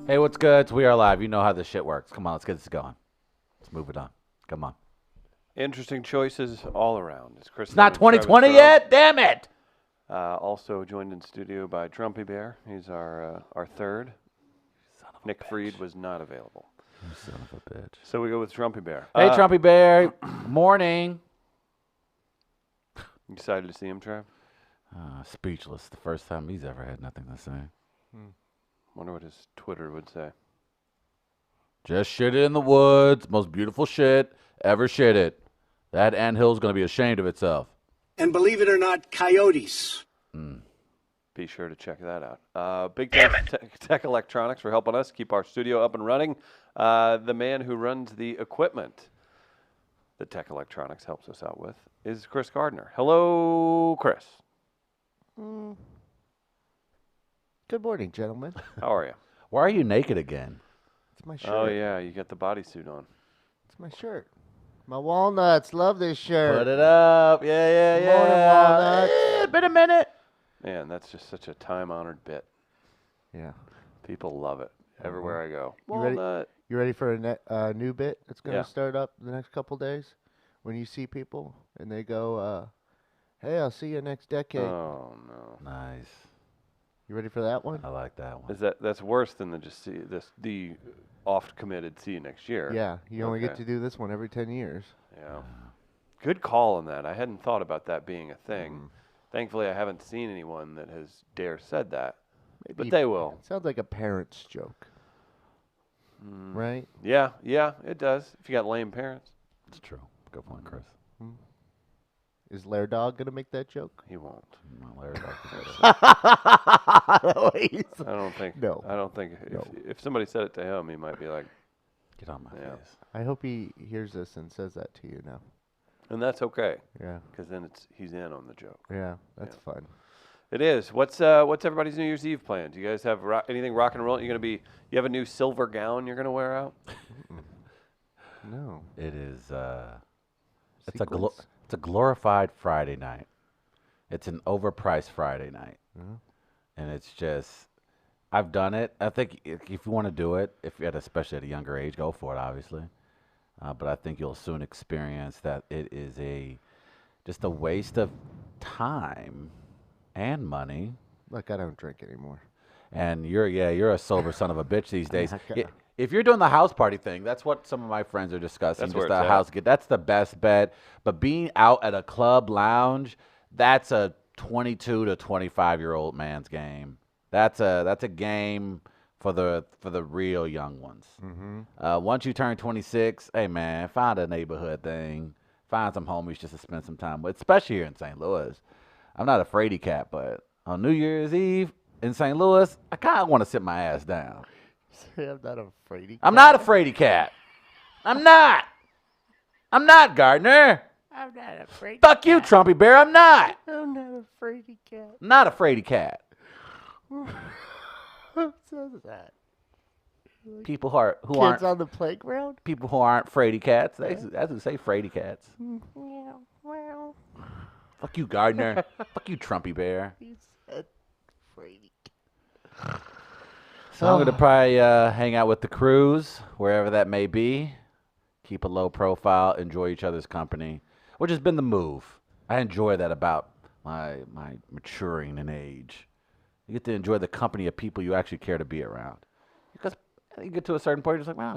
Hey, what's good? It's We Are Live. You know how this shit works. Come on, let's get this going. Let's move it on. Come on. Interesting choices all around. It's Chris. It's not Lemon, Travis 2020 Earl. yet? Damn it! Also joined in studio by Trumpy Bear. He's our third. Nick Freed was not available. You son of a bitch. So we go with Trumpy Bear. Hey, Trumpy Bear. Morning. You excited to see him, Trav? Speechless. The first time he's ever had nothing to say. Wonder what his Twitter would say. Just shit it in the woods. Most beautiful shit ever shit it. That anthill's going to be ashamed of itself. And believe it or not, coyotes. Be sure to check that out. Big thanks to Tech Electronics for helping us keep our studio up and running. The man who runs the equipment that Tech Electronics helps us out with is Chris Gardner. Hello, Chris. Good morning, gentlemen. How are you? Why are you naked again? It's my shirt. Oh, yeah, you got the bodysuit on. It's my shirt. My walnuts love this shirt. Put it up. Yeah, Good morning, walnuts. Been a minute. Man, that's just such a time-honored bit. Yeah. People love it everywhere I go. You ready? Walnut. You ready for a new bit that's going to Yeah. start up the next couple days? When you see people and they go, hey, I'll see you next decade. Oh, no. Nice. You ready for that one? I like that one. That's worse than the oft-committed see you next year. Yeah. You only get Okay. to do this one every 10 years. Yeah. Good call on that. I hadn't thought about that being a thing. Thankfully, I haven't seen anyone that has dare said that. But Maybe- they will. Sounds like a parent's joke. Right? Yeah, it does. If you got lame parents, It's true. Good point, Chris. Is Lair Dog going to make that joke? he won't. No, Larry Dawkins. Please. I don't think. No. I don't think if somebody said it to him, he might be like, Get on my Yeah. face. I hope he hears this and says that to you now. and that's okay, Yeah. because then he's in on the joke. Yeah. That's fun. It is. What's everybody's New Year's Eve plan? Do you guys have anything rock and roll? You have a new silver gown you're gonna wear out? No. It is. It's Sequins? it's a glorified Friday night. It's an overpriced Friday night, and it's just. I've done it. I think if you want to do it, especially at a younger age, go for it. Obviously, but I think you'll soon experience that it is just a waste of time and money. Look, I don't drink anymore. And you're a sober son of a bitch these days. not gonna- If you're doing the house party thing, that's what some of my friends are discussing. That's just where the it's at. house get. That's the best bet. But being out at a club lounge, that's a 22 to 25-year-old man's game. That's a game for the real young ones. Once you turn 26, hey man, find a neighborhood thing. Find some homies just to spend some time with, especially here in St. Louis. I'm not a fraidy cat, but on New Year's Eve in St. Louis, I kind of want to sit my ass down. I'm not afraid. I'm not a fraidy cat. I'm not. I'm not, Gardner. I'm not afraid. Fuck you, Trumpy Bear. I'm not. I'm not afraid cat. I'm not a fraidy cat. Who says that? People who aren't Kids on the playground? people who aren't fraidy cats. That's who say fraidy cats. Yeah, well, Fuck you, Gardner. Fuck you, Trumpy Bear. you said fraidy. So I'm gonna probably hang out with the crews wherever that may be. Keep a low profile, enjoy each other's company, which has been the move. I enjoy that about my maturing in age. You get to enjoy the company of people you actually care to be around. Because you get to a certain point, you're just like, man,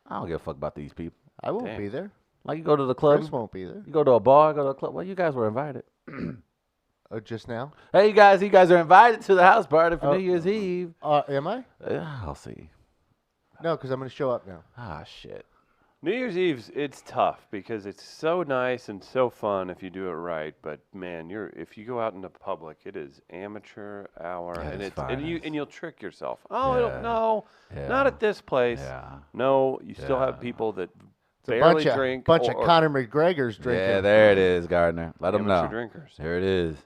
I don't give a fuck about these people. I won't Damn. be there. Like you go to the club, Chris won't be there. you go to a bar, go to a club. Well, you guys were invited. Oh, just now? Hey, you guys are invited to the house party for New Year's Eve. Am I? I'll see. No, because I'm going to show up now. Ah, shit. New Year's Eve's it's tough because it's so nice and so fun if you do it right. But man, if you go out into public, it is amateur hour, Yeah, and it's you'll finest. trick yourself. Oh, I Yeah. don't know, Yeah. not at this place. Yeah. No, you still have Yeah. people that It's a barely bunch drink. of, bunch or, of Conor McGregor's drinking. Yeah, there it is, Gardner. Let them amateur know. drinkers. There it is.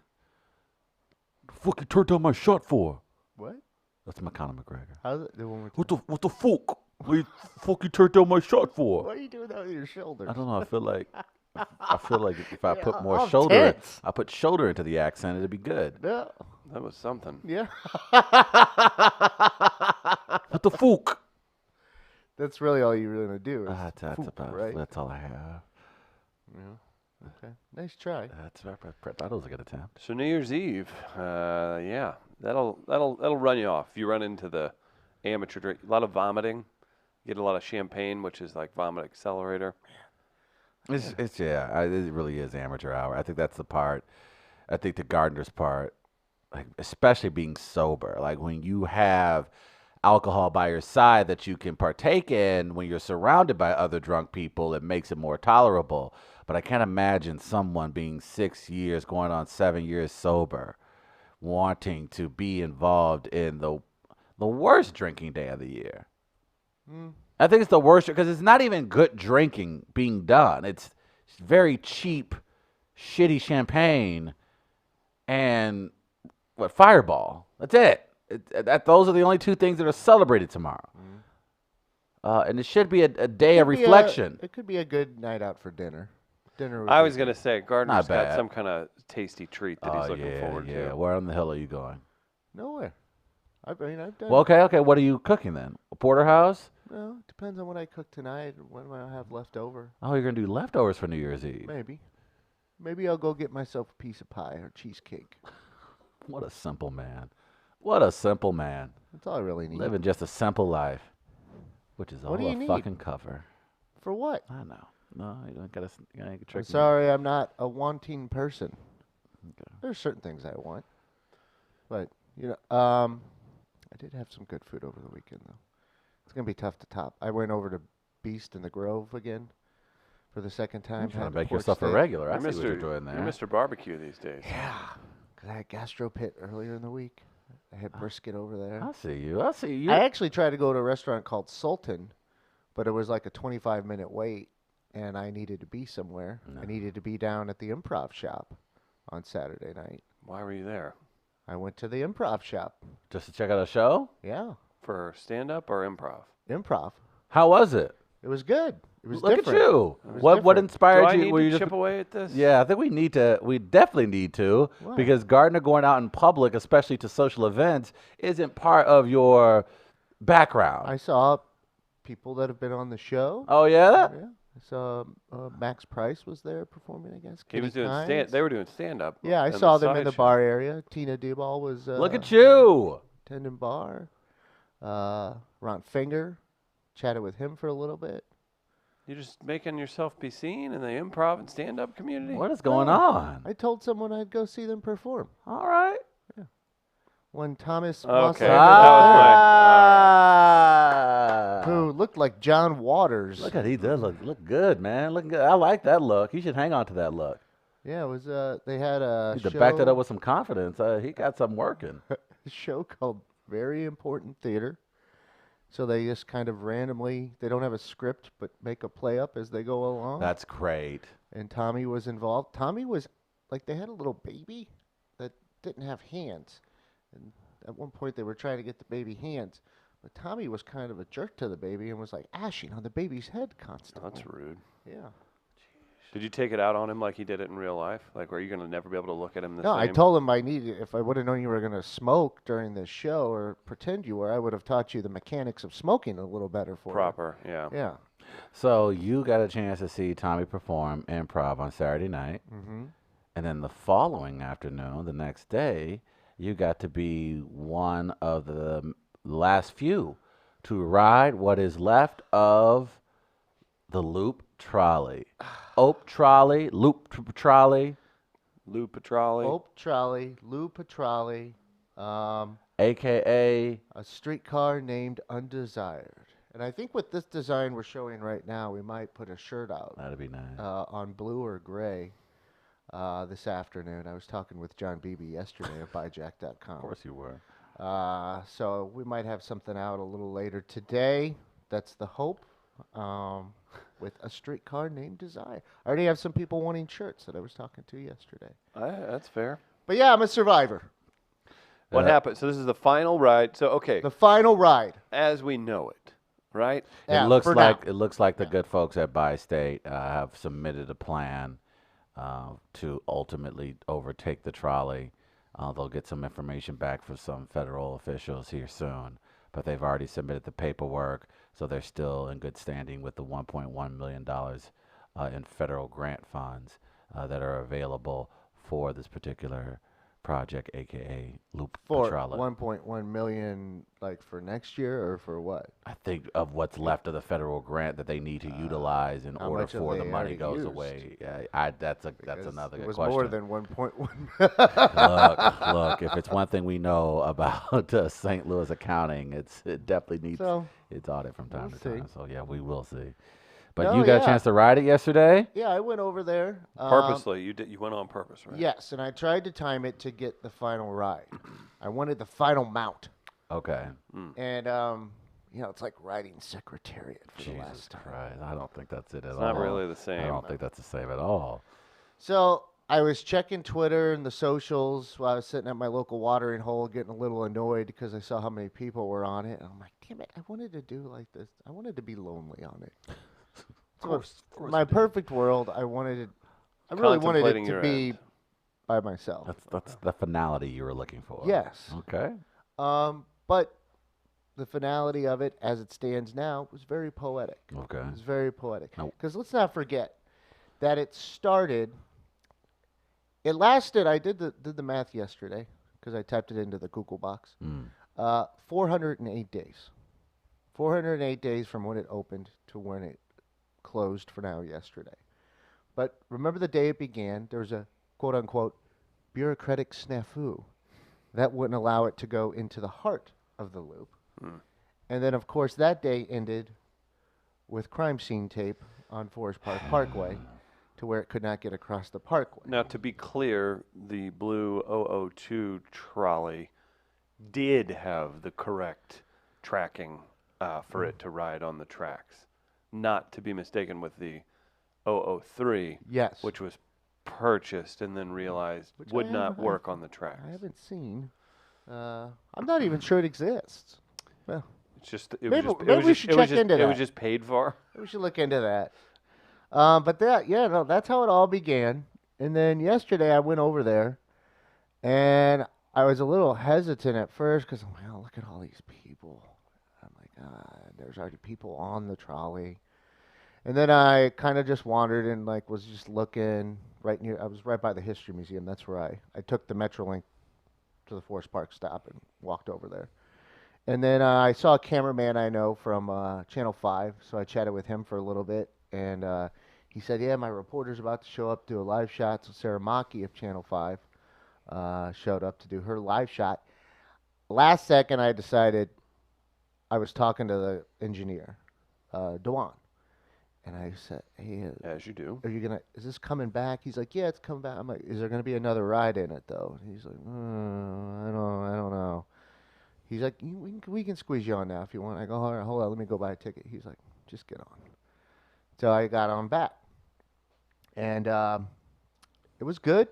The fuck you turned down my shot for? What? That's my Conor McGregor. How's it? One more time. What the fuck? What you fuck you turned down my shot for? What are you doing that with your shoulders? I don't know. I feel like if I put more I'm shoulder, tense. I put shoulder into the accent, it'd be good. No. That was something. Yeah. What What the fuck? That's really all you're gonna do. Is That's foop, about right. That's all I have. Yeah. Okay. Nice try. That's that was a good attempt. So New Year's Eve, yeah, that'll run you off. If you run into the amateur drink, a lot of vomiting, get a lot of champagne, which is like vomit accelerator. It really is amateur hour. I think that's the part. I think the Gardner's part, like especially being sober, like when you have alcohol by your side that you can partake in when you're surrounded by other drunk people, it makes it more tolerable. But I can't imagine someone being 6 years, going on 7 years sober, wanting to be involved in the worst drinking day of the year. I think it's the worst because it's not even good drinking being done. It's very cheap, shitty champagne and Fireball. That's it. Those are the only two things that are celebrated tomorrow. And it should be a day of Could be reflection. It could be a good night out for dinner. Dinner. Would I be was gonna good. say Gardner's got bad. some kind of tasty treat that he's looking forward yeah. to. Where on the hell are you going? Nowhere. I mean, I've done. Well, okay. What are you cooking then? A porterhouse? Well, depends on what I cook tonight. What I have left over. Oh, you're gonna do leftovers for New Year's Eve. Maybe I'll go get myself a piece of pie or cheesecake. What a simple man. What a simple man. That's all I really need. Living just a simple life, which is all What do you a need? fucking cover. For what? I know. No, you don't gotta I'm trick me. sorry, I'm not a wanting person. Okay. There's certain things I want, but I did have some good food over the weekend though. It's gonna be tough to top. I went over to Beast in the Grove again for the second time. You're trying had to make pork yourself a steak. regular. I You're see what you're doing there. You're Mr. Barbecue these days. Yeah, because I had gastro pit earlier in the week. I had brisket over there. I see you. I see you. I actually tried to go to a restaurant called Sultan, but it was like a 25-minute wait, and I needed to be somewhere. I needed to be down at the Improv Shop on Saturday night. Why were you there? I went to the Improv Shop. Just to check out a show? Yeah, For stand-up or improv? improv. How was it? It was good. It was Look different. at you. was What different. inspired Do I you? need Were to you chip just away at this? Yeah, I think we need to. We definitely need to Why? because Gardner going out in public, especially to social events, isn't part of your background. I saw people that have been on the show. Oh yeah. Yeah. I saw Max Price was there performing, I guess. He was Kenny doing Kynes. They were doing stand-up. Yeah, I on saw them in the sideshow. bar area. Tina Dubal was Look at you. tending bar. Ron Finger, chatted with him for a little bit. You're just making yourself be seen in the improv and stand-up community. What is going on? I told someone I'd go see them perform. All right. When Thomas Okay. Mossberger That was Ah. who looked like John Waters. Look at he does look good, man. Look good. I like that look. He should hang on to that look. Yeah, it was. They had a He show, to back that up with some confidence. He got something working. a show called Very Important Theater. So they just kind of randomly, they don't have a script, but make a play up as they go along. That's great. And Tommy was involved. Tommy was like, they had a little baby that didn't have hands. And at one point they were trying to get the baby hands. But Tommy was kind of a jerk to the baby and was like ashing on the baby's head constantly. That's rude. Yeah. Did you take it out on him like he did it in real life? Like, were you going to never be able to look at him the No, same? I told him I needed, if I would have known you were going to smoke during this show or pretend you were, I would have taught you the mechanics of smoking a little better for Proper, yeah. you. Yeah. So you got a chance to see Tommy perform improv on Saturday night, Mm-hmm. and then the following afternoon, the next day, you got to be one of the last few to ride what is left of the Loop Trolley, Ope Trolley, Loop Trolley, Lou Petrali. Ope Trolley, Lou Petrali, aka a streetcar named Undesired. And I think with this design we're showing right now, we might put a shirt out that'd be nice. on blue or gray this afternoon. I was talking with John Beebe yesterday of buyjack.com. Of course you were. So we might have something out a little later today. That's the hope. With a streetcar named Desire. I already have some people wanting shirts that I was talking to yesterday. That's fair. But yeah, I'm a survivor. What happened? So this is the final ride. So, okay, The final ride. as we know it, right? Yeah, it looks for like now. it looks like the good folks at Buy State have submitted a plan to ultimately overtake the trolley. They'll get some information back from some federal officials here soon. but they've already submitted the paperwork, so they're still in good standing with the $1.1 million in federal grant funds that are available for this particular project, aka Loop For Petrala. 1.1 million, like for next year or for what? I think of what's left of the federal grant that they need to utilize in how order much have for the they money already goes used? away. That's Because another it good was question. more than 1.1. Look, if it's one thing we know about St. Louis accounting, it definitely needs So, its audit from time we'll to time. see. So yeah, we will see. But No, you got yeah. a chance to ride it yesterday? Yeah, I went over there. Purposely, you went on purpose, right? Yes, and I tried to time it to get the final ride. I wanted the final mount. Okay. And, it's like riding Secretariat for the Jesus last time. Christ, I don't think that's it at It's all. not really the I same. don't think that's the same at all. So I was checking Twitter and the socials while I was sitting at my local watering hole, getting a little annoyed because I saw how many people were on it. And I'm like, damn it, I wanted to do like this. I wanted to be lonely on it. Of course My you did. perfect world, I really wanted Contemplating it to your be end. by myself. That's the finality you were looking for. Yes. Okay. But the finality of it, as it stands now, was very poetic. Okay. It was very poetic. Nope. Because let's not forget that it lasted, I did the math yesterday because I typed it into the Google box. 408 days. 408 days from when it opened to when it closed for now yesterday. But remember the day it began, there was a quote-unquote bureaucratic snafu that wouldn't allow it to go into the heart of the loop. And then, of course, that day ended with crime scene tape on Forest Park Parkway to where it could not get across the parkway. Now, to be clear, the blue 002 trolley did have the correct tracking for it to ride on the tracks, not to be mistaken with the 003, Yes. which was purchased and then realized Which would I not haven't- work on the tracks. I haven't seen. I'm not even sure it exists. Well, It's just Maybe we should check into It was that. just paid for. we should look into that. But that's how it all began. And then yesterday I went over there, and I was a little hesitant at first because I'm like, oh, look at all these people. I'm like, there's already people on the trolley. And then I kind of just wandered and was just looking right near. I was right by the History Museum. That's where I took the Metrolink to the Forest Park stop and walked over there. And then I saw a cameraman I know from Channel 5, so I chatted with him for a little bit. And he said, yeah, my reporter's about to show up to do a live shot. So Sarah Maki of Channel 5 showed up to do her live shot. Last second, I decided I was talking to the engineer, Dewan. And I said, hey, As you do. is this coming back? He's like, yeah, it's coming back. I'm like, is there going to be another ride in it, though? And he's like, I don't know. He's like, we can squeeze you on now if you want. I go, all right, hold on, let me go buy a ticket. He's like, just get on. So I got on back. And it was good.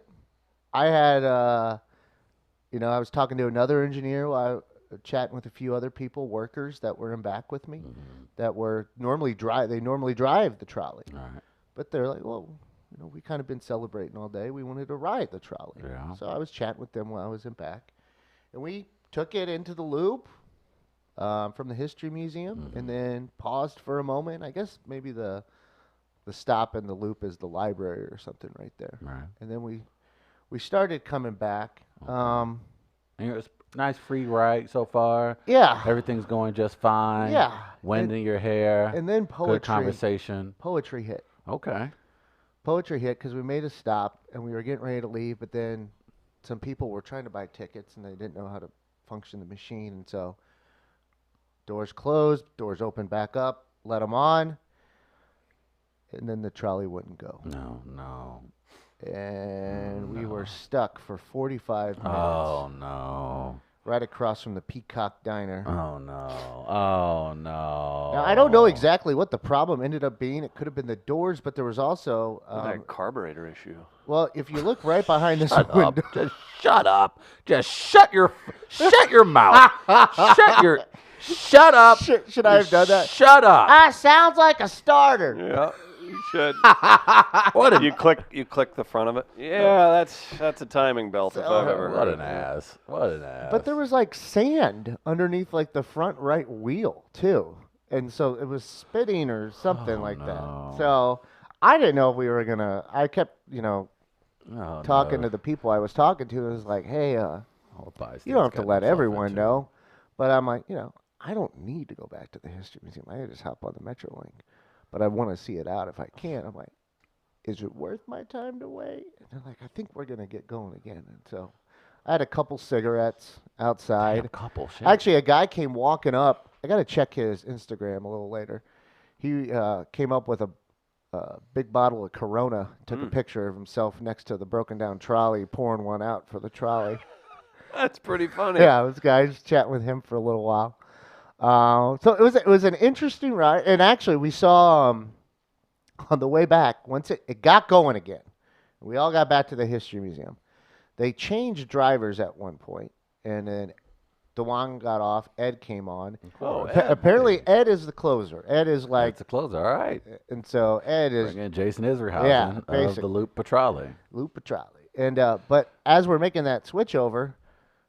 I had, I was talking to another engineer while chatting with a few other people, workers that were in back with me, that were normally drive the trolley. All right. But they're like, well, we kind of been celebrating all day. We wanted to ride the trolley. Yeah. So I was chatting with them while I was in back. And we took it into the loop from the History Museum and then paused for a moment. I guess maybe the stop in the loop is the library or something right there. Right. And then we started coming back. And it was nice free ride so far. Yeah. Everything's going just fine. Yeah. Wind in your hair. And then Good conversation. poetry hit. Okay. Poetry hit because we made a stop and we were getting ready to leave, but then some people were trying to buy tickets and they didn't know how to function the machine, and so doors closed, doors opened back up, let them on, and then the trolley wouldn't go. No. And we were stuck for 45 minutes Oh no. right across from the Peacock Diner. Oh no. Now, I don't know exactly what the problem ended up being. It could have been the doors, but there was also, That carburetor issue. well, if you look right behind this Shut window. up. Just shut up. Just shut your mouth. Shut up. Should I have done that? Shut up. Sounds like a starter. Yeah. You should. What a You click the front of it. Yeah, that's a timing belt if I've ever what heard. an ass. What an ass. But there was like sand underneath like the front right wheel too, and so it was spitting or something like no. that. So I didn't know if we were gonna. I kept Oh, talking no. to the people I was talking to. It was like, hey, All the you don't have to bystanders let got themselves everyone into. know. But I'm like, I don't need to go back to the History Museum. I can just hop on the Metrolink. But I want to see it out if I can. I'm like, is it worth my time to wait? And they're like, I think we're going to get going again. And so I had a couple cigarettes outside. Damn, couple. Shit. Actually, a guy came walking up. I got to check his Instagram a little later. He came up with a big bottle of Corona, took a picture of himself next to the broken down trolley, pouring one out for the trolley. That's pretty funny. Yeah, this guy was chatting with him for a little while. So it was an interesting ride, and actually we saw on the way back once it got going again. We all got back to the History Museum. They changed drivers at one point, and then DeJuan got off. Ed came on. Oh, Apparently Ed is the closer. Ed is like, It's a closer. All right. and so Ed is Bring in Jason Isringhausen Yeah, of the basically. Loop Patrolli. Lou Petrali. And but as we're making that switch over,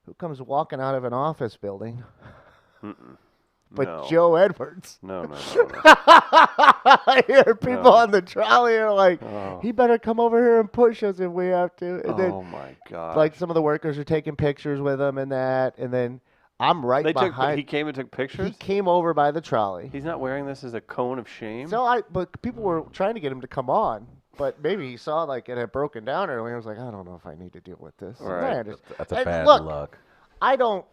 who comes walking out of an office building? But No. Joe Edwards. No. I hear people No. on the trolley are like, Oh. he better come over here and push us if we have to. And Oh then, my God. like, some of the workers are taking pictures with him and that. And then I'm right he behind. came and took pictures. He came over by the trolley. He's not wearing this as a cone of shame. But people were trying to get him to come on. But maybe he saw like it had broken down earlier. I was like, I don't know if I need to deal with this. And Right. I understand. That's a And bad look, luck. I don't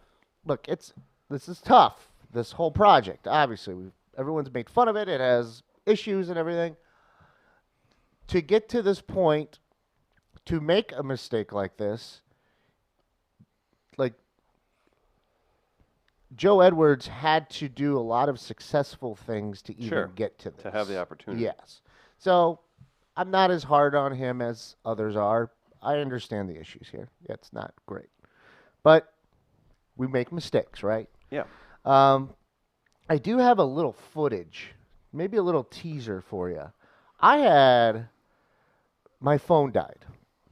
look. This is tough. This whole project, obviously, everyone's made fun of it. It has issues and everything. To get to this point, to make a mistake like this, like Joe Edwards had to do a lot of successful things to even Sure. get to this. To have the opportunity. Yes. So I'm not as hard on him as others are. I understand the issues here. It's not great. But we make mistakes, right? Yeah. I do have a little footage, maybe a little teaser for you. My phone died.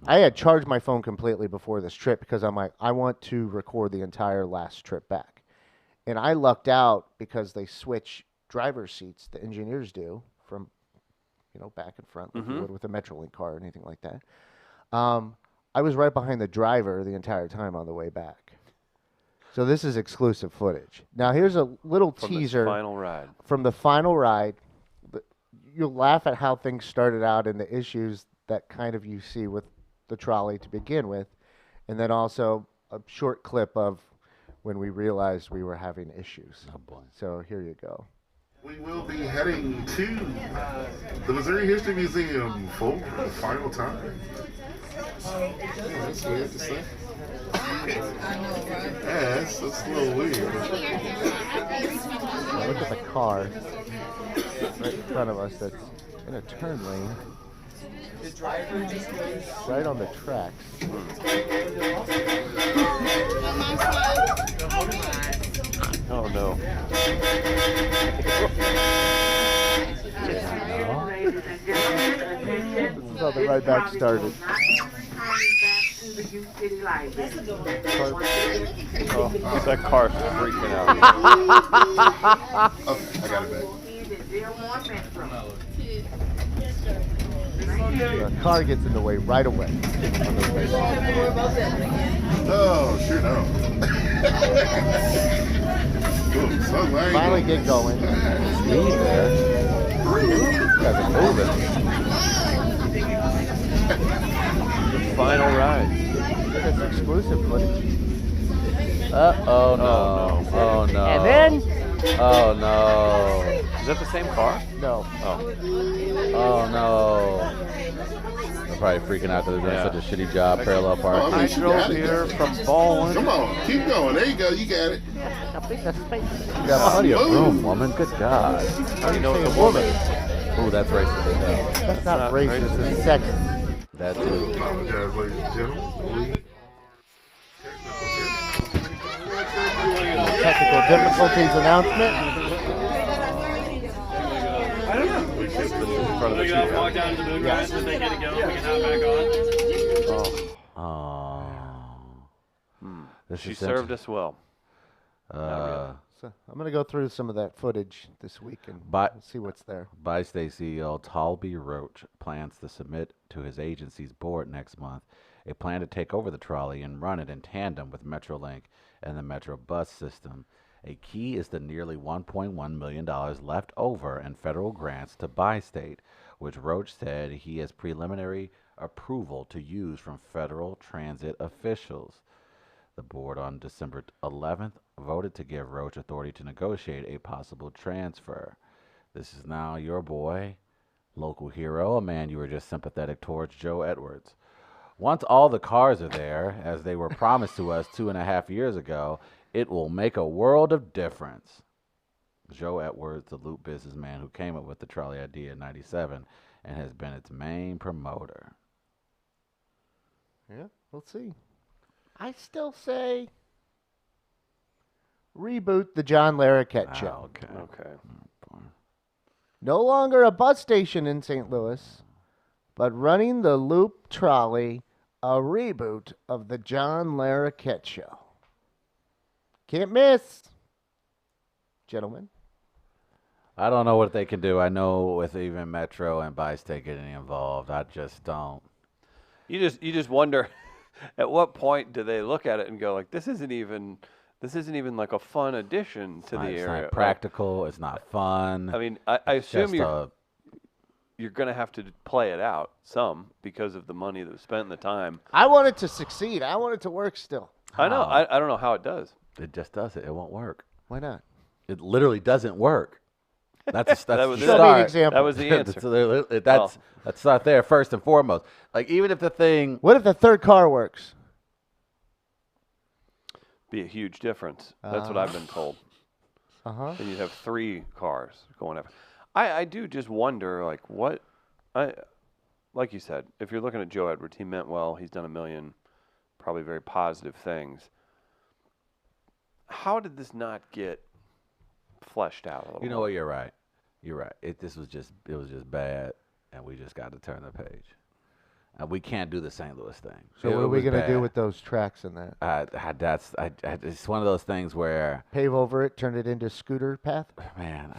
I had charged my phone completely before this trip because I'm like, I want to record the entire last trip back. And I lucked out because they switch driver's seats, the engineers do, from, back and front like you would with a Metrolink car or anything like that. I was right behind the driver the entire time on the way back. So this is exclusive footage. Now here's a little From teaser the final ride. from the final ride. You'll laugh at how things started out and the issues that kind of you see with the trolley to begin with, and then also a short clip of when we realized we were having issues. Oh, boy. So here you go. We will be heading to the Missouri History Museum for the final time. That's weird to say. Yeah, that's a little weird. Now look at the car right in front of us that's in a turn lane. Right on the tracks. Oh no. This is how the ride back started. Oh, that car's freaking out. Oh, I got it back. The car gets in the way right away. Oh, sure no. Ooh, so lame. Finally get going. Speed there. Guys are moving. The final ride. That's exclusive footage. Oh no. no. Oh no. And then, Oh no. Is that the same car? no. Oh. Oh no. They're probably freaking out because they're doing Yeah. such a shitty job parallel Oh, parking. I you got drove it. here from Baldwin. Come on, keep going. There you go. You got it. You got plenty of room, woman. Good God. How do you know Say it's a a woman? Ooh, that's racist as hell. That's not not racist. racist. It's sexist. That too. Apologize, ladies and gentlemen. Technical difficulties announcement. In front of the off, walk down to the moon rise, and they get to go. We can hop back on. Oh. This She is served us well. So I'm going to go through some of that footage this week and But- see what's there. Bi-State CEO Talby Roach plans to submit to his agency's board next month a plan to take over the trolley and run it in tandem with Metrolink and the Metro bus system. A key is the nearly $1.1 million left over in federal grants to Bi-State, which Roach said he has preliminary approval to use from federal transit officials. The board on December 11th voted to give Roach authority to negotiate a possible transfer. This is now your boy, local hero, a man you were just sympathetic towards, Joe Edwards. Once all the cars are there, as they were promised to us 2.5 years ago, it will make a world of difference. Joe Edwards, the Loop businessman who came up with the trolley idea in '97 and has been its main promoter. Yeah, we'll see. I still say reboot the John Larroquette show. Okay. Okay. No longer a bus station in St. Louis, but running the Loop trolley, a reboot of the John Larroquette show. Can't miss, gentlemen. I don't know what they can do. I know with even Metro and Bi-State getting involved, I just don't. You just wonder, at what point do they look at it and go like, this isn't even like a fun addition to the It's area. not practical. It's not fun. I mean, I It's assume just you're going to have to play it out some because of the money that was spent and the time. I want it to succeed. I want it to work still. I know. I don't know how it does. it just doesn't. It won't work. Why not? It literally doesn't work. That's That was the it. Show me an start. example. That was the answer. That's not there first and foremost. Like even if the thing, What if the third car works? Be a huge difference. That's what I've been told. Uh-huh. And you'd have 3 cars going after. I do just wonder, like, what like you said, if you're looking at Joe Edwards, he meant well. He's done a million, probably very positive things. How did this not get fleshed out a little? you know more? what? You're right. You're right. It was just bad, and we just got to turn the page. And we can't do the St. Louis thing. So what It are we was going to do bad. with those tracks and that? It's one of those things where, Pave over it, turn it into scooter path? man,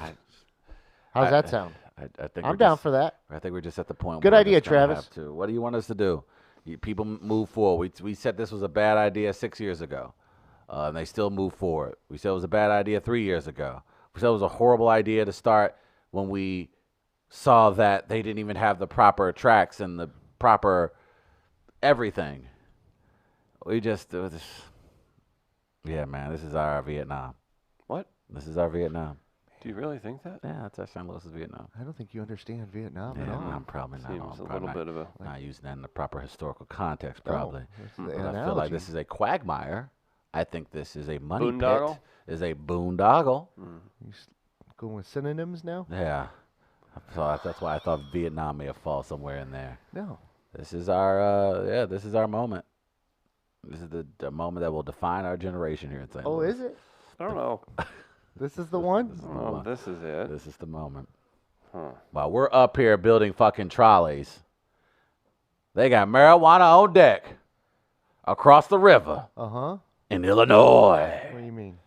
How's that sound? I think I'm we're down just- for that. I think we're just at the point. Good where we're idea, just gonna Travis. have to. What do you want us to do? People move forward. We said this was a bad idea 6 years ago, and they still move forward. We said it was a bad idea 3 years ago. We said it was a horrible idea to start when we saw that they didn't even have the proper tracks and the proper everything. We just, yeah, man, this is our Vietnam. What? This is our Vietnam. Do you really think that? Yeah, that's our St. Louis Vietnam. I don't think you understand Vietnam at Yeah, all. I'm probably not. Seems I'm a probably little not- bit of a. not using that in the proper historical context, No, probably. that's the But I feel like analogy. this is a quagmire. I think this is a money Boondoggle? pit. Is a boondoggle. You going with synonyms now? Yeah. So that's why I thought Vietnam may have fallen somewhere in there. No. This is our this is our moment. This is the moment that will define our generation here in St. Oh, Louis. is it? I don't know. This is the one? This is the Oh, one. this is it. This is the moment. Huh. While we're up here building fucking trolleys, they got marijuana on deck across the river Uh-huh. in Illinois. What do you mean?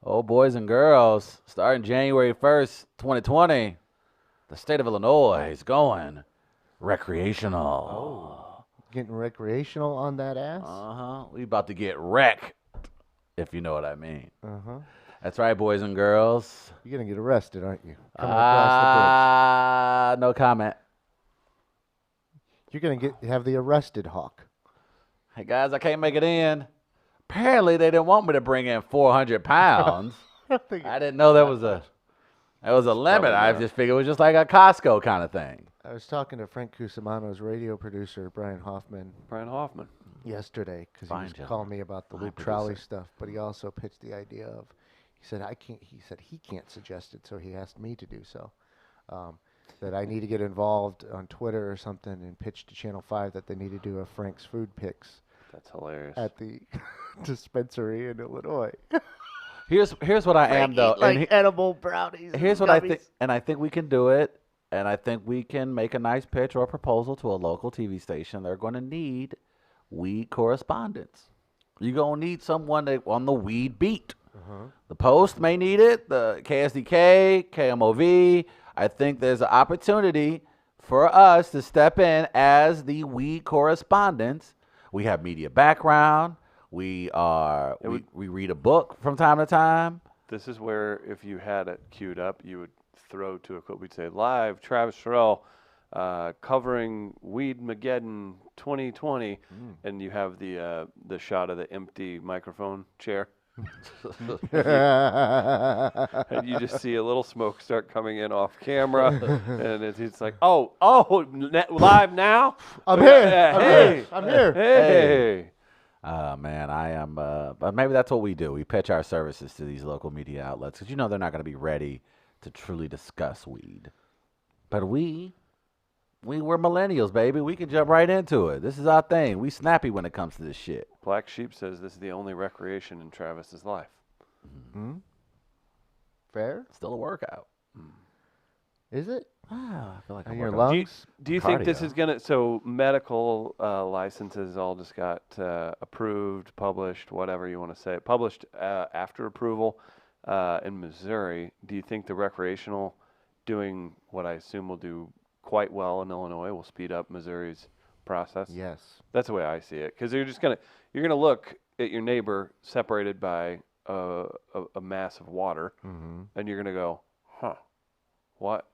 Oh, boys and girls, starting January 1st, 2020, the state of Illinois is going recreational. Getting recreational on that ass? Uh-huh. We about to get wrecked, if you know what I mean. Uh-huh. That's right, boys and girls. You're going to get arrested, aren't you? Coming across No comment. the bridge. You're going to have the arrested hawk. Hey, guys, I can't make it in. Apparently, they didn't want me to bring in 400 pounds. I didn't know that was a limit. I not. just figured it was just like a Costco kind of thing. I was talking to Frank Cusimano's radio producer, Brian Hoffman, Brian Hoffman. yesterday because he Fine was gentleman. calling me about the Fine loop trolley producer. stuff, but he also pitched the idea of, he said he can't suggest it, so he asked me to do so. That I need to get involved on Twitter or something and pitch to Channel 5 that they need to do a Frank's Food Picks That's hilarious. at the dispensary in Illinois. Here's what I am though. Eat like and edible brownies. here's and what I gummies. think, and I think we can do it. and I think we can make a nice pitch or proposal to a local TV station. They're going to need weed correspondents. You're going to need someone on the weed beat. The Post may need it, the KSDK, KMOV. I think there's an opportunity for us to step in as the weed correspondents. We have media background. We read a book from time to time. This is where, if you had it queued up, you would throw to a clip. We'd say, live, Travis Terrell, covering Weed-mageddon 2020, and you have the shot of the empty microphone chair. And you just see a little smoke start coming in off camera, and it's like, live now? I'm here. Hey, I'm here. hey. Man, I am. But maybe that's what we do. We pitch our services to these local media outlets because they're not going to be ready to truly discuss weed. But we're millennials, baby. We can jump right into it. This is our thing. We snappy when it comes to this shit. Black Sheep says this is the only recreation in Travis's life. Fair? Still a workout. Is it? I feel like And I'm your working out. lungs? Do you think this Cardio. is gonna? So medical licenses all just got approved, published, whatever you want to say, published after approval in Missouri. Do you think the recreational, doing what I assume will do quite well in Illinois, will speed up Missouri's process? Yes. That's the way I see it. Because you're gonna look at your neighbor separated by a mass of water, and you're gonna go, huh, what?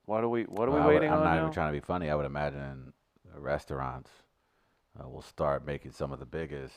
What are we waiting I'm on not now? even trying to be funny. I would imagine restaurants will start making some of the biggest.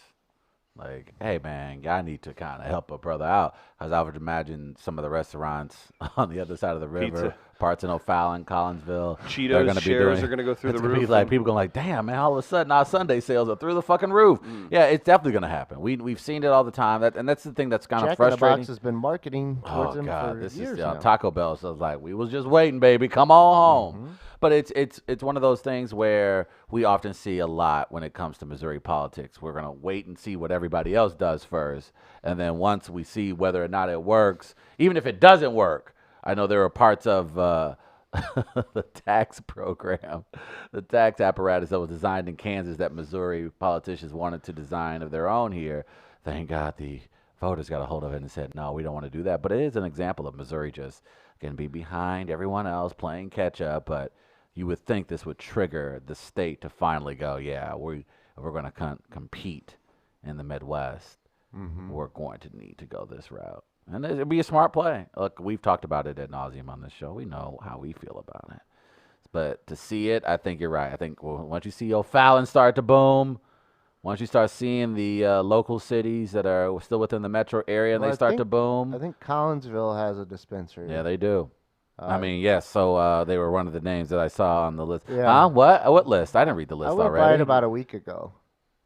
Like, hey man, I need to kind of help a brother out, because I would imagine some of the restaurants on the other side of the river, Pizza. parts in O'Fallon, Collinsville, Cheetos they're gonna shares be are gonna go through it's the gonna be roof like and- people going like, damn man, all of a sudden our Sunday sales are through the fucking roof. Yeah, it's definitely gonna happen. We've seen it all the time. And that's the thing that's kind of Jack in the frustrating. Box has been marketing towards Oh them God, for this years is now. Taco Bell. So it's like we was just waiting, baby. Come on home. But it's one of those things where we often see a lot when it comes to Missouri politics. We're gonna wait and see what everybody else does first, and then once we see whether or not it works, even if it doesn't work, I know there are parts of the tax program, the tax apparatus that was designed in Kansas that Missouri politicians wanted to design of their own here. Thank God the voters got a hold of it and said, no, we don't want to do that. But it is an example of Missouri just going to be behind everyone else playing catch up. But you would think this would trigger the state to finally go, yeah, we're going to compete in the Midwest. We're going to need to go this route. And it'd be a smart play. Look, we've talked about it ad nauseum on this show. We know how we feel about it. But to see it, I think you're right. I think once you see O'Fallon start to boom, once you start seeing the local cities that are still within the metro area and Well, they I start to think- boom. I think Collinsville has a dispensary. Yeah, they do. I mean, yes. So they were one of the names that I saw on the list. Yeah. Huh? What list? I didn't read the list I went already. by it about a week ago,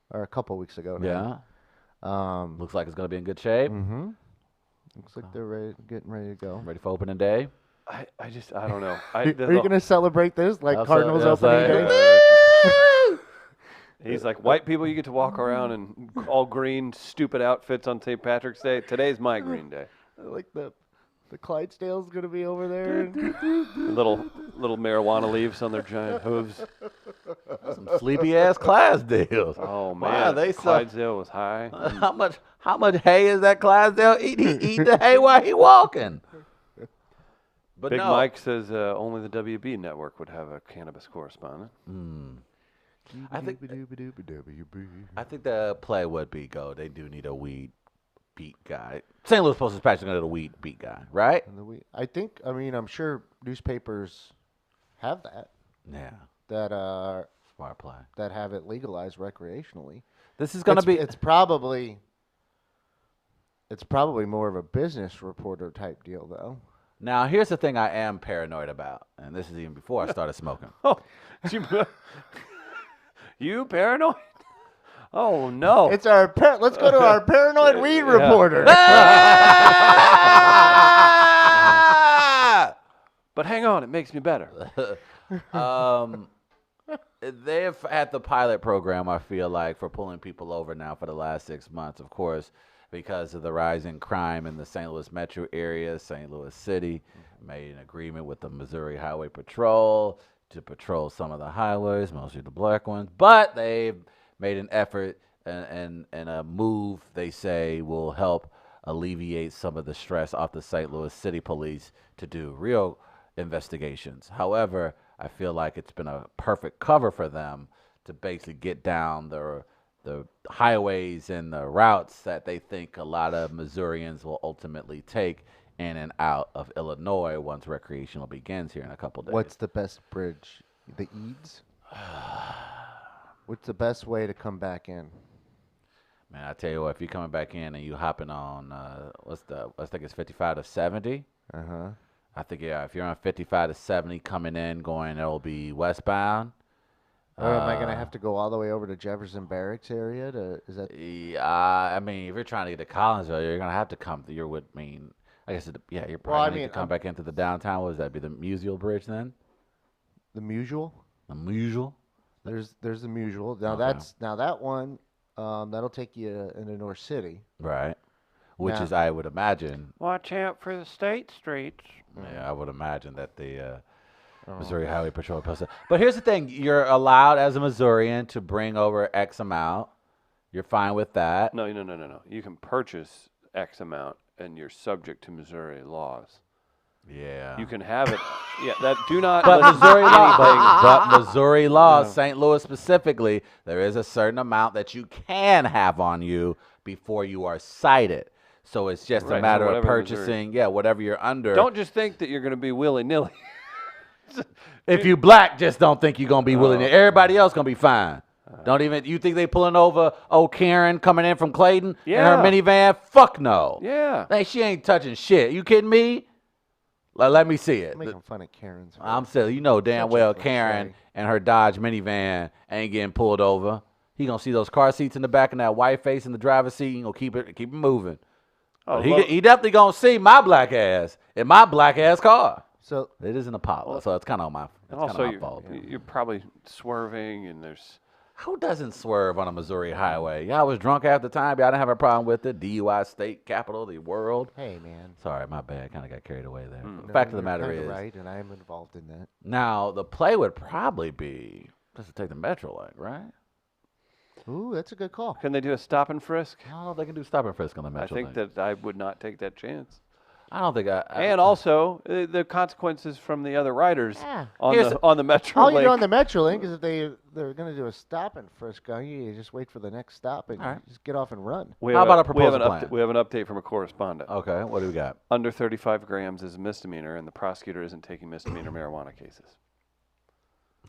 or a couple weeks ago. Yeah. Now. Looks like it's going to be in good shape. Looks like they're getting ready to go. Ready for opening day. I don't know. Are you going to celebrate this like That's Cardinals that's opening like- day? He's like, white people, you get to walk around in all green, stupid outfits on St. Patrick's Day. Today's my green day. Like the Clydesdale's going to be over there. Little marijuana leaves on their giant hooves. Some sleepy ass class deals. Oh Wow, man, they suck. Clydesdale was high. How much hay is that Clydesdale eat? He eat the hay while he walking. But Big no. Mike says only the WB network would have a cannabis correspondent. I think the play would be they do need a weed beat guy. St. Louis Post Dispatch is going to need a weed beat guy, right? I'm sure newspapers have that Yeah. that Smart play. that have it legalized recreationally. This is going to be. It's probably more of a business reporter type deal though. Now, here's the thing I am paranoid about, and this is even before I started smoking. Oh, you paranoid? Oh no! It's our let's go to our paranoid weed reporter. But hang on, it makes me better. They've had the pilot program, I feel like, for pulling people over now for the last 6 months. Of course, because of the rising crime in the St. Louis metro area. St. Louis City made an agreement with the Missouri Highway Patrol to patrol some of the highways, mostly the black ones. But they've made an effort and a move they say will help alleviate some of the stress off the St. Louis City Police to do real investigations. However, I feel like it's been a perfect cover for them to basically get down the highways and the routes that they think a lot of Missourians will ultimately take in and out of Illinois once recreational begins here in a couple days. What's the best bridge? The Eads? What's the best way to come back in? Man, I tell you what, if you're coming back in and you hopping on, I think it's 55 to 70. Uh-huh. I think, yeah, if you're on 55 to 70 coming in, it'll be westbound. Or am I going to have to go all the way over to Jefferson Barracks area is that? Yeah, I mean, if you're trying to get to Collinsville, you're going to have to come through, I guess, you're probably going to come back into the downtown. What would that be, the Musial Bridge then? The Musial? The Musial? There's the Musial. Now Okay. that one, that'll take you into North City. Right. Which Yeah. is, I would imagine, Watch out for the state streets. yeah, I would imagine that the Oh. Missouri Highway Patrol posted. But here's the thing: you're allowed as a Missourian to bring over X amount. You're fine with that. No. You can purchase X amount, and you're subject to Missouri laws. Yeah. You can have it. Yeah, that do not. But listen to Missouri law, anything. but Missouri law, Yeah. St. Louis specifically, there is a certain amount that you can have on you before you are cited. So it's just Right, a so matter of whatever Missouri- purchasing, whatever you're under. Don't just think that you're going to be willy nilly. If you black, just don't think you're gonna be willing. Everybody else gonna be fine. Don't even. You think they pulling over old Karen coming in from Clayton in Yeah. her minivan? Fuck no. Yeah. Hey, she ain't touching shit. You kidding me? Let me see it. Making fun of Karen's. I'm still, you know damn Such a well cliche. Karen and her Dodge minivan ain't getting pulled over. He gonna see those car seats in the back and that white face in the driver's seat. He gonna keep it moving. Oh, But look, he definitely gonna see my black ass in my black ass car. So It is an Apollo, so it's kind of my and also, my fault. you're probably swerving, and there's. Who doesn't swerve on a Missouri highway? Y'all was drunk half the time. Y'all didn't have a problem with it. DUI state capital of the world. hey, man. Sorry, my bad. Kind of got carried away there. Mm. The fact of No, the matter you're is, kinda right, and I am involved in that. now the play would probably be just to take the Metro link, right? Ooh, that's a good call. Can they do a stop and frisk? I don't know if they can do stop and frisk on the I Metro think link. that I would not take that chance. I don't think I. And also the consequences from the other riders Yeah. on Here's the Metro All you do on Link. the Metrolink is if they're going to do a stop and frisk on you, you just wait for the next stop and All right. just get off and run. We How have about a we have proposal an plan? We have an update from a correspondent. Okay, what do we got? Under 35 grams is a misdemeanor, and the prosecutor isn't taking misdemeanor marijuana cases.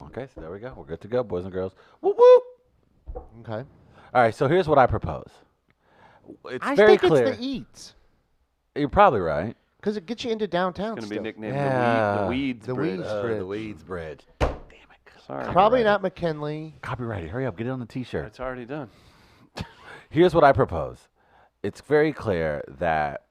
Okay, so there we go. We're good to go, boys and girls. Whoop whoop. Okay. All right, so here's what I propose. It's I very think clear. it's the Eats You're probably right. because it gets you into downtown It's going to be still. nicknamed Yeah. the Weeds The Bridge. Weeds. The Bridge. Weeds Bridge. Damn it. Sorry, Probably Copyrighted. not McKinley. Copyrighted. Hurry up. Get it on the T-shirt. it's already done. Here's what I propose. It's very clear that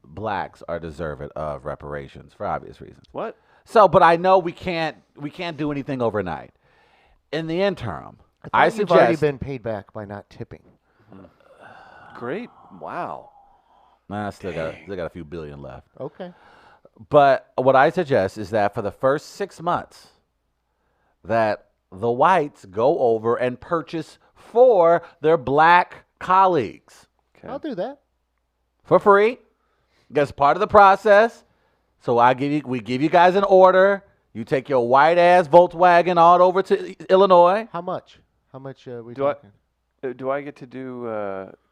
blacks are deserving of reparations for obvious reasons. What? So, but I know we can't do anything overnight. In the interim, I You've already suggest. been paid back by not tipping. Great. Wow. Nah, I still got a few billion left. Okay. But what I suggest is that for the first 6 months, that the whites go over and purchase for their black colleagues Okay. I'll do that. for free. That's part of the process. So we give you guys an order. You take your white ass Volkswagen all over to Illinois. How much? How much we Do I- talking? Do I get to do?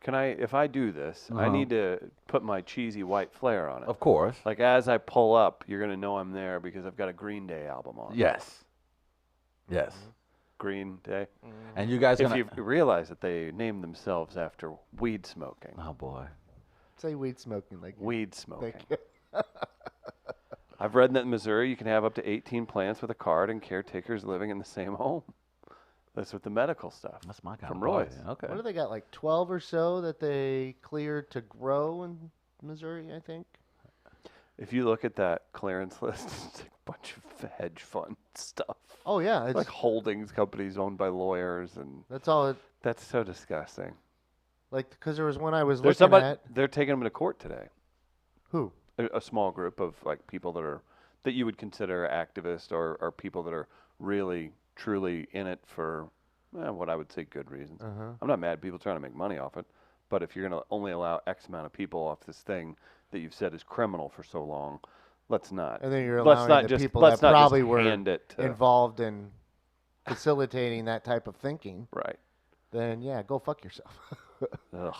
Can I? If I do this, I Uh-huh. need to put my cheesy white flair on it. Of course. Like as I pull up, you're gonna know I'm there because I've got a Green Day album on. Yes. Yes. Green Day. And you guys If gonna. you realize that they named themselves after weed smoking. Oh boy. Say weed smoking like Weed smoking. Thank you. I've read that in Missouri you can have up to 18 plants with a card and caretakers living in the same home. That's with the medical stuff. That's my kind From of boy. Royce. Okay. What do they got? Like 12 or so that they cleared to grow in Missouri, I think. If you look at that clearance list, it's a bunch of hedge fund stuff. Oh yeah, it's Like holdings companies owned by lawyers, and that's all. that's so disgusting. Like, because there was one I was There's looking somebody. at. They're taking him to court today. Who? A small group of like people that you would consider activists or people that are really truly in it for what I would say good reasons. I'm not mad at people trying to make money off it, but if you're going to only allow X amount of people off this thing that you've said is criminal for so long, let's not. And then you're let's allowing not the just, people let's that not probably just were hand it to, involved in facilitating that type of thinking. right. Then yeah, go fuck yourself. Ugh.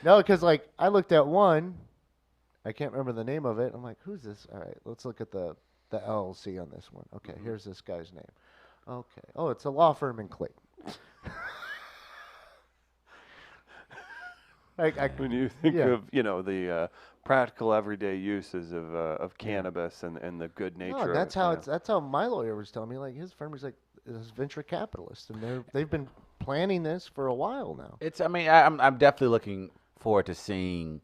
No, because like I looked at one, I can't remember the name of it. I'm like, who's this? All right, let's look at the LLC on this one. Okay, here's this guy's name. Okay, oh, it's a law firm in Clayton. When you think yeah. of the practical everyday uses of cannabis and the good nature. No, of that's it, how you know. that's how my lawyer was telling me. Like his firm is like is venture capitalist, and they've been planning this for a while now. I'm definitely looking forward to seeing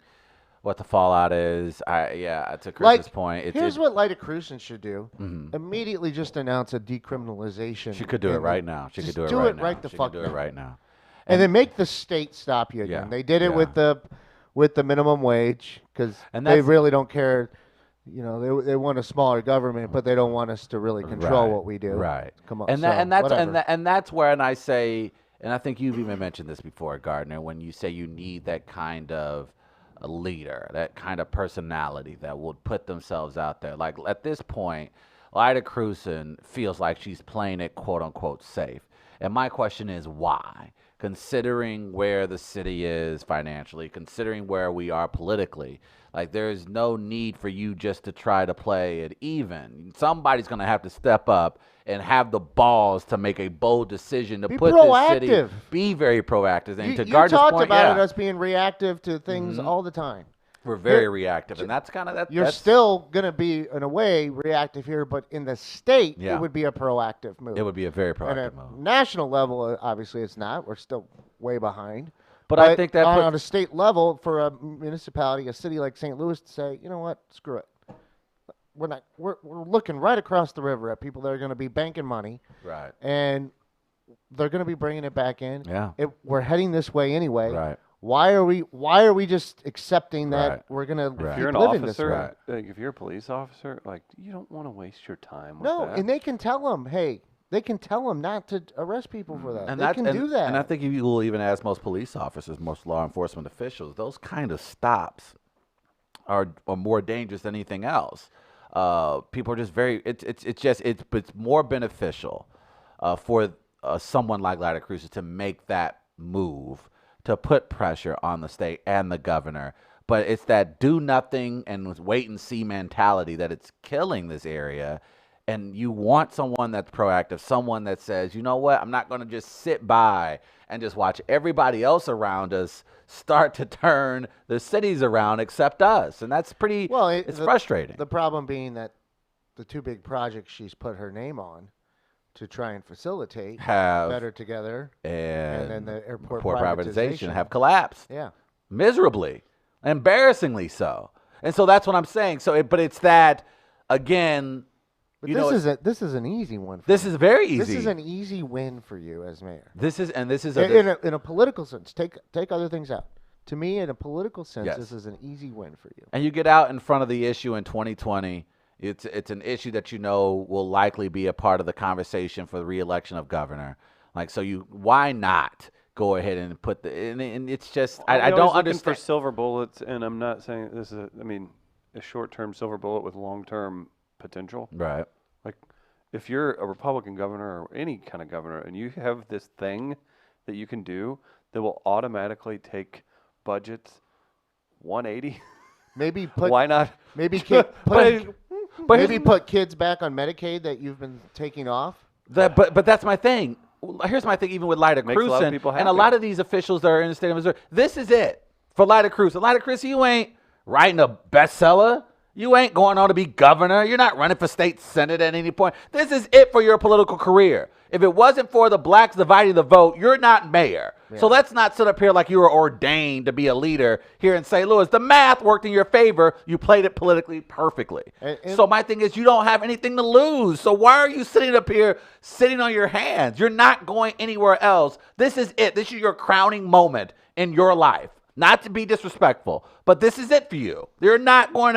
what the fallout is. To Chris's Like, point, here's what Lyda Cruzan should do: immediately just announce a decriminalization. she could do it in right the- now. She just could do it do right it now. right the she fuck could do it now. right now. and then make the state stop you again. Yeah, They did it yeah. with the minimum wage because And they that's- really don't care. You know, they want a smaller government, but they don't want us to really control Right, what we do. Right. Come on. And that's where, and I say, and I think you've even mentioned this before, Gardner, when you say you need that kind of a leader, that kind of personality that would put themselves out there. Like at this point, Lyda Cruzan feels like she's playing it quote unquote safe. And my question is why? Considering where the city is financially, considering where we are politically, like there's no need for you just to try to play it even. Somebody's going to have to step up and have the balls to make a bold decision to Be put this city, proactive. be very proactive. And You, to you Gardner's talked point, about yeah, it us being reactive to things all the time. we're very reactive, and that's kind of that. You're that's, still going to be, in a way, reactive here, but in the state, Yeah. it would be a proactive move. it would be a very At proactive a move. national level, obviously, it's not. We're still way behind. But I think that on a state level, for a municipality, a city like St. Louis, to say, you know what, screw it. We're looking right across the river at people that are going to be banking money, Right. and they're going to be bringing it back in. Yeah. We're heading this way anyway. Right. Why are we just accepting that Right. we're going to Right. If keep you're an living officer, this way? like if you're a police officer, like you don't want to waste your time with No, that. and they can tell them, hey, they can tell them not to arrest people for that. And they can do that. And I think if you will even ask most police officers, most law enforcement officials, those kind of stops are more dangerous than anything else. People are just very. It's more beneficial for someone like Lyda Cruzan to make that move to put pressure on the state and the governor. But it's that do nothing and wait and see mentality that it's killing this area. And you want someone that's proactive, someone that says, you know what, I'm not going to just sit by and just watch everybody else around us start to turn the cities around except us. And that's pretty, it's frustrating. The problem being that the two big projects she's put her name on to try and facilitate Have Better Together and then the airport privatization have collapsed Yeah. miserably, embarrassingly so. And so that's what I'm saying. But it's that, again, But you know, this is an easy one. For this you. is very easy. This is an easy win for you as mayor. This is In a political sense. Take other things out. To me, in a political sense, Yes. this is an easy win for you. and you get out in front of the issue in 2020. It's an issue that you know will likely be a part of the conversation for the reelection of governor. Like, so why not go ahead and put and it's just I You're don't always looking understand. for silver bullets, and I'm not saying this is a short-term silver bullet with long-term potential. Right. Like, if you're a Republican governor or any kind of governor, and you have this thing that you can do that will automatically take budgets 180, Maybe put why not? maybe put kids back on Medicaid that you've been taking off. But that's my thing. Here's my thing. Even with Lyda Makes a lot of Cruzan people and a happy. lot of these officials that are in the state of Missouri, this is it for Lyda Cruzan. Lyda Cruzan, you ain't writing a bestseller. You ain't going on to be governor. You're not running for state senate at any point. This is it for your political career. If it wasn't for the blacks dividing the vote, you're not mayor. So let's not sit up here like you were ordained to be a leader here in St. Louis. The math worked in your favor. You played it politically perfectly. And so my thing is you don't have anything to lose. So why are you sitting up here sitting on your hands? You're not going anywhere else. This is it. This is your crowning moment in your life. Not to be disrespectful, but this is it for you. You're not throwing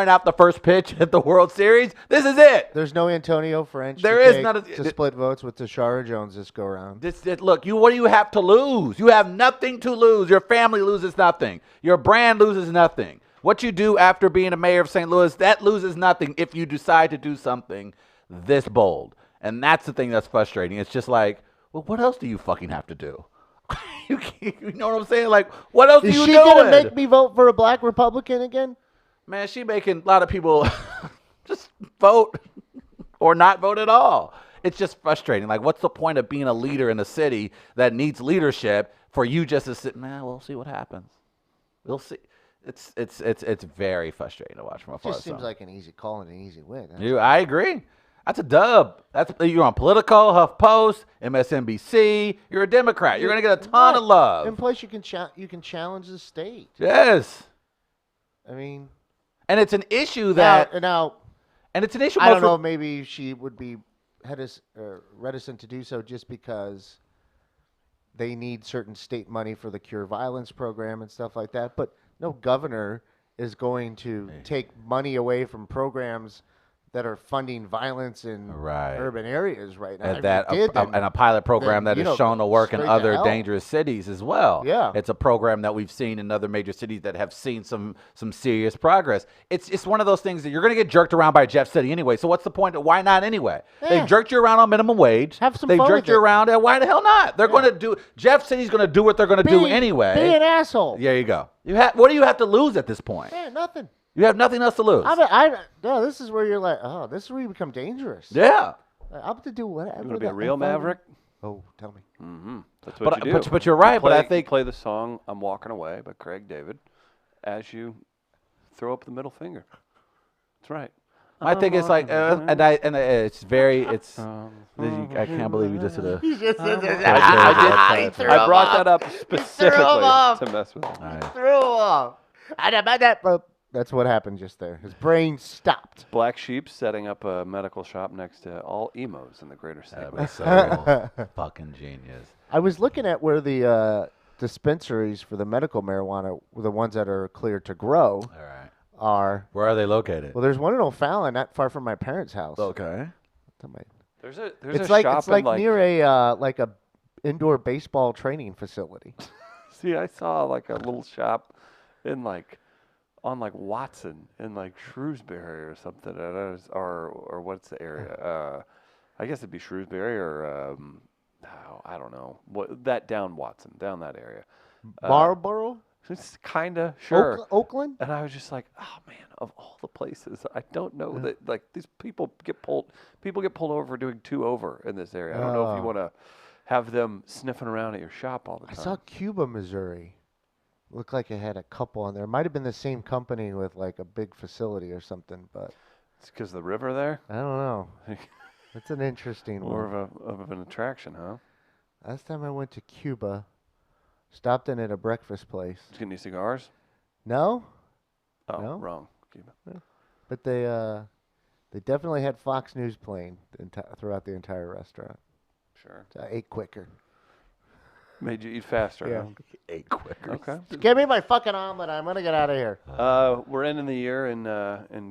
out the first pitch at the World Series. This is it. There's no Antonio French. There to is take none of- to split votes with Tashara Jones this go round. Look, what do you have to lose? You have nothing to lose. Your family loses nothing. Your brand loses nothing. What you do after being a mayor of St. Louis, that loses nothing if you decide to do something this bold. And that's the thing that's frustrating. It's just like, well, what else do you fucking have to do? you know what I'm saying? Like, what else Is do you she do? gonna make me vote for a black Republican again? Man, she making a lot of people just vote or not vote at all. It's just frustrating. Like, what's the point of being a leader in a city that needs leadership for you just to sit? Man, we'll see what happens. We'll see. It's very frustrating to watch from It afar. just seems like an easy call and an easy win. I agree. That's a dub. You're on Politico, HuffPost, MSNBC. You're a Democrat. You're gonna get a ton of love. And plus, you can challenge the state. Yes. I mean, And it's an issue that, now and it's an issue. I don't most know. Maybe she would be reticent to do so just because they need certain state money for the Cure Violence program and stuff like that. But no governor is going to take money away from programs that are funding violence in Right. urban areas right now. And If that you did, then- and a pilot program then, that you is know, shown to work in straight to other hell. dangerous cities as well. Yeah. It's a program that we've seen in other major cities that have seen some serious progress. It's one of those things that you're going to get jerked around by Jeff City anyway. So what's the point? Why not anyway? Yeah. They've jerked you around on minimum wage. Have some They've fun jerked with you it. around. And why the hell not? They're going to do. Jeff City's going to do what they're going to do anyway. Be an asshole. There you go. What do you have to lose at this point? Yeah, nothing. You have nothing else to lose. No, this is where you're like, oh, this is where you become dangerous. Yeah. I'm going to do whatever. You want to be a the real F I want. maverick? Oh, tell me. That's what But- you do. but you're right, You but I play- think- play the song "I'm Walking Away" by Craig David as you throw up the middle finger. That's right. I think it's like, it's very, I can't believe you just did a. I brought that up specifically to mess with him. That's what happened just there. His brain stopped. Black Sheep setting up a medical shop next to all emos in the greater St. That Louis. was so fucking genius. I was looking at where the dispensaries for the medical marijuana, the ones that are cleared to grow, All right. are. Where are they located? Well, there's one in O'Fallon, not far from my parents' house. Okay. There's It's a like shop it's like in near a indoor baseball training facility. See, I saw like a little shop in on Watson in Shrewsbury or something, and or what's the area? I guess it'd be Shrewsbury or I don't know what that down Watson, down that area. Marlboro, It's kinda sure. Oakland. And I was just like, oh man, of all the places, I don't know that these people get pulled over for doing 2 over in this area. I don't know if you want to have them sniffing around at your shop all the I time. saw Cuba, Missouri. Looked like it had a couple on there. Might have been the same company with like a big facility or something, but It's because the river there, I don't know. It's an interesting more one. of an attraction, huh? Last time I went to Cuba, stopped in at a breakfast place. Did you get any cigars? No, Oh, No? wrong. Cuba. but they definitely had Fox News playing throughout the entire restaurant. Sure. So I ate quicker. Made you eat faster. Yeah. Huh? Ate quicker. Okay. Give me my fucking omelet. I'm gonna get out of here. We're ending the year in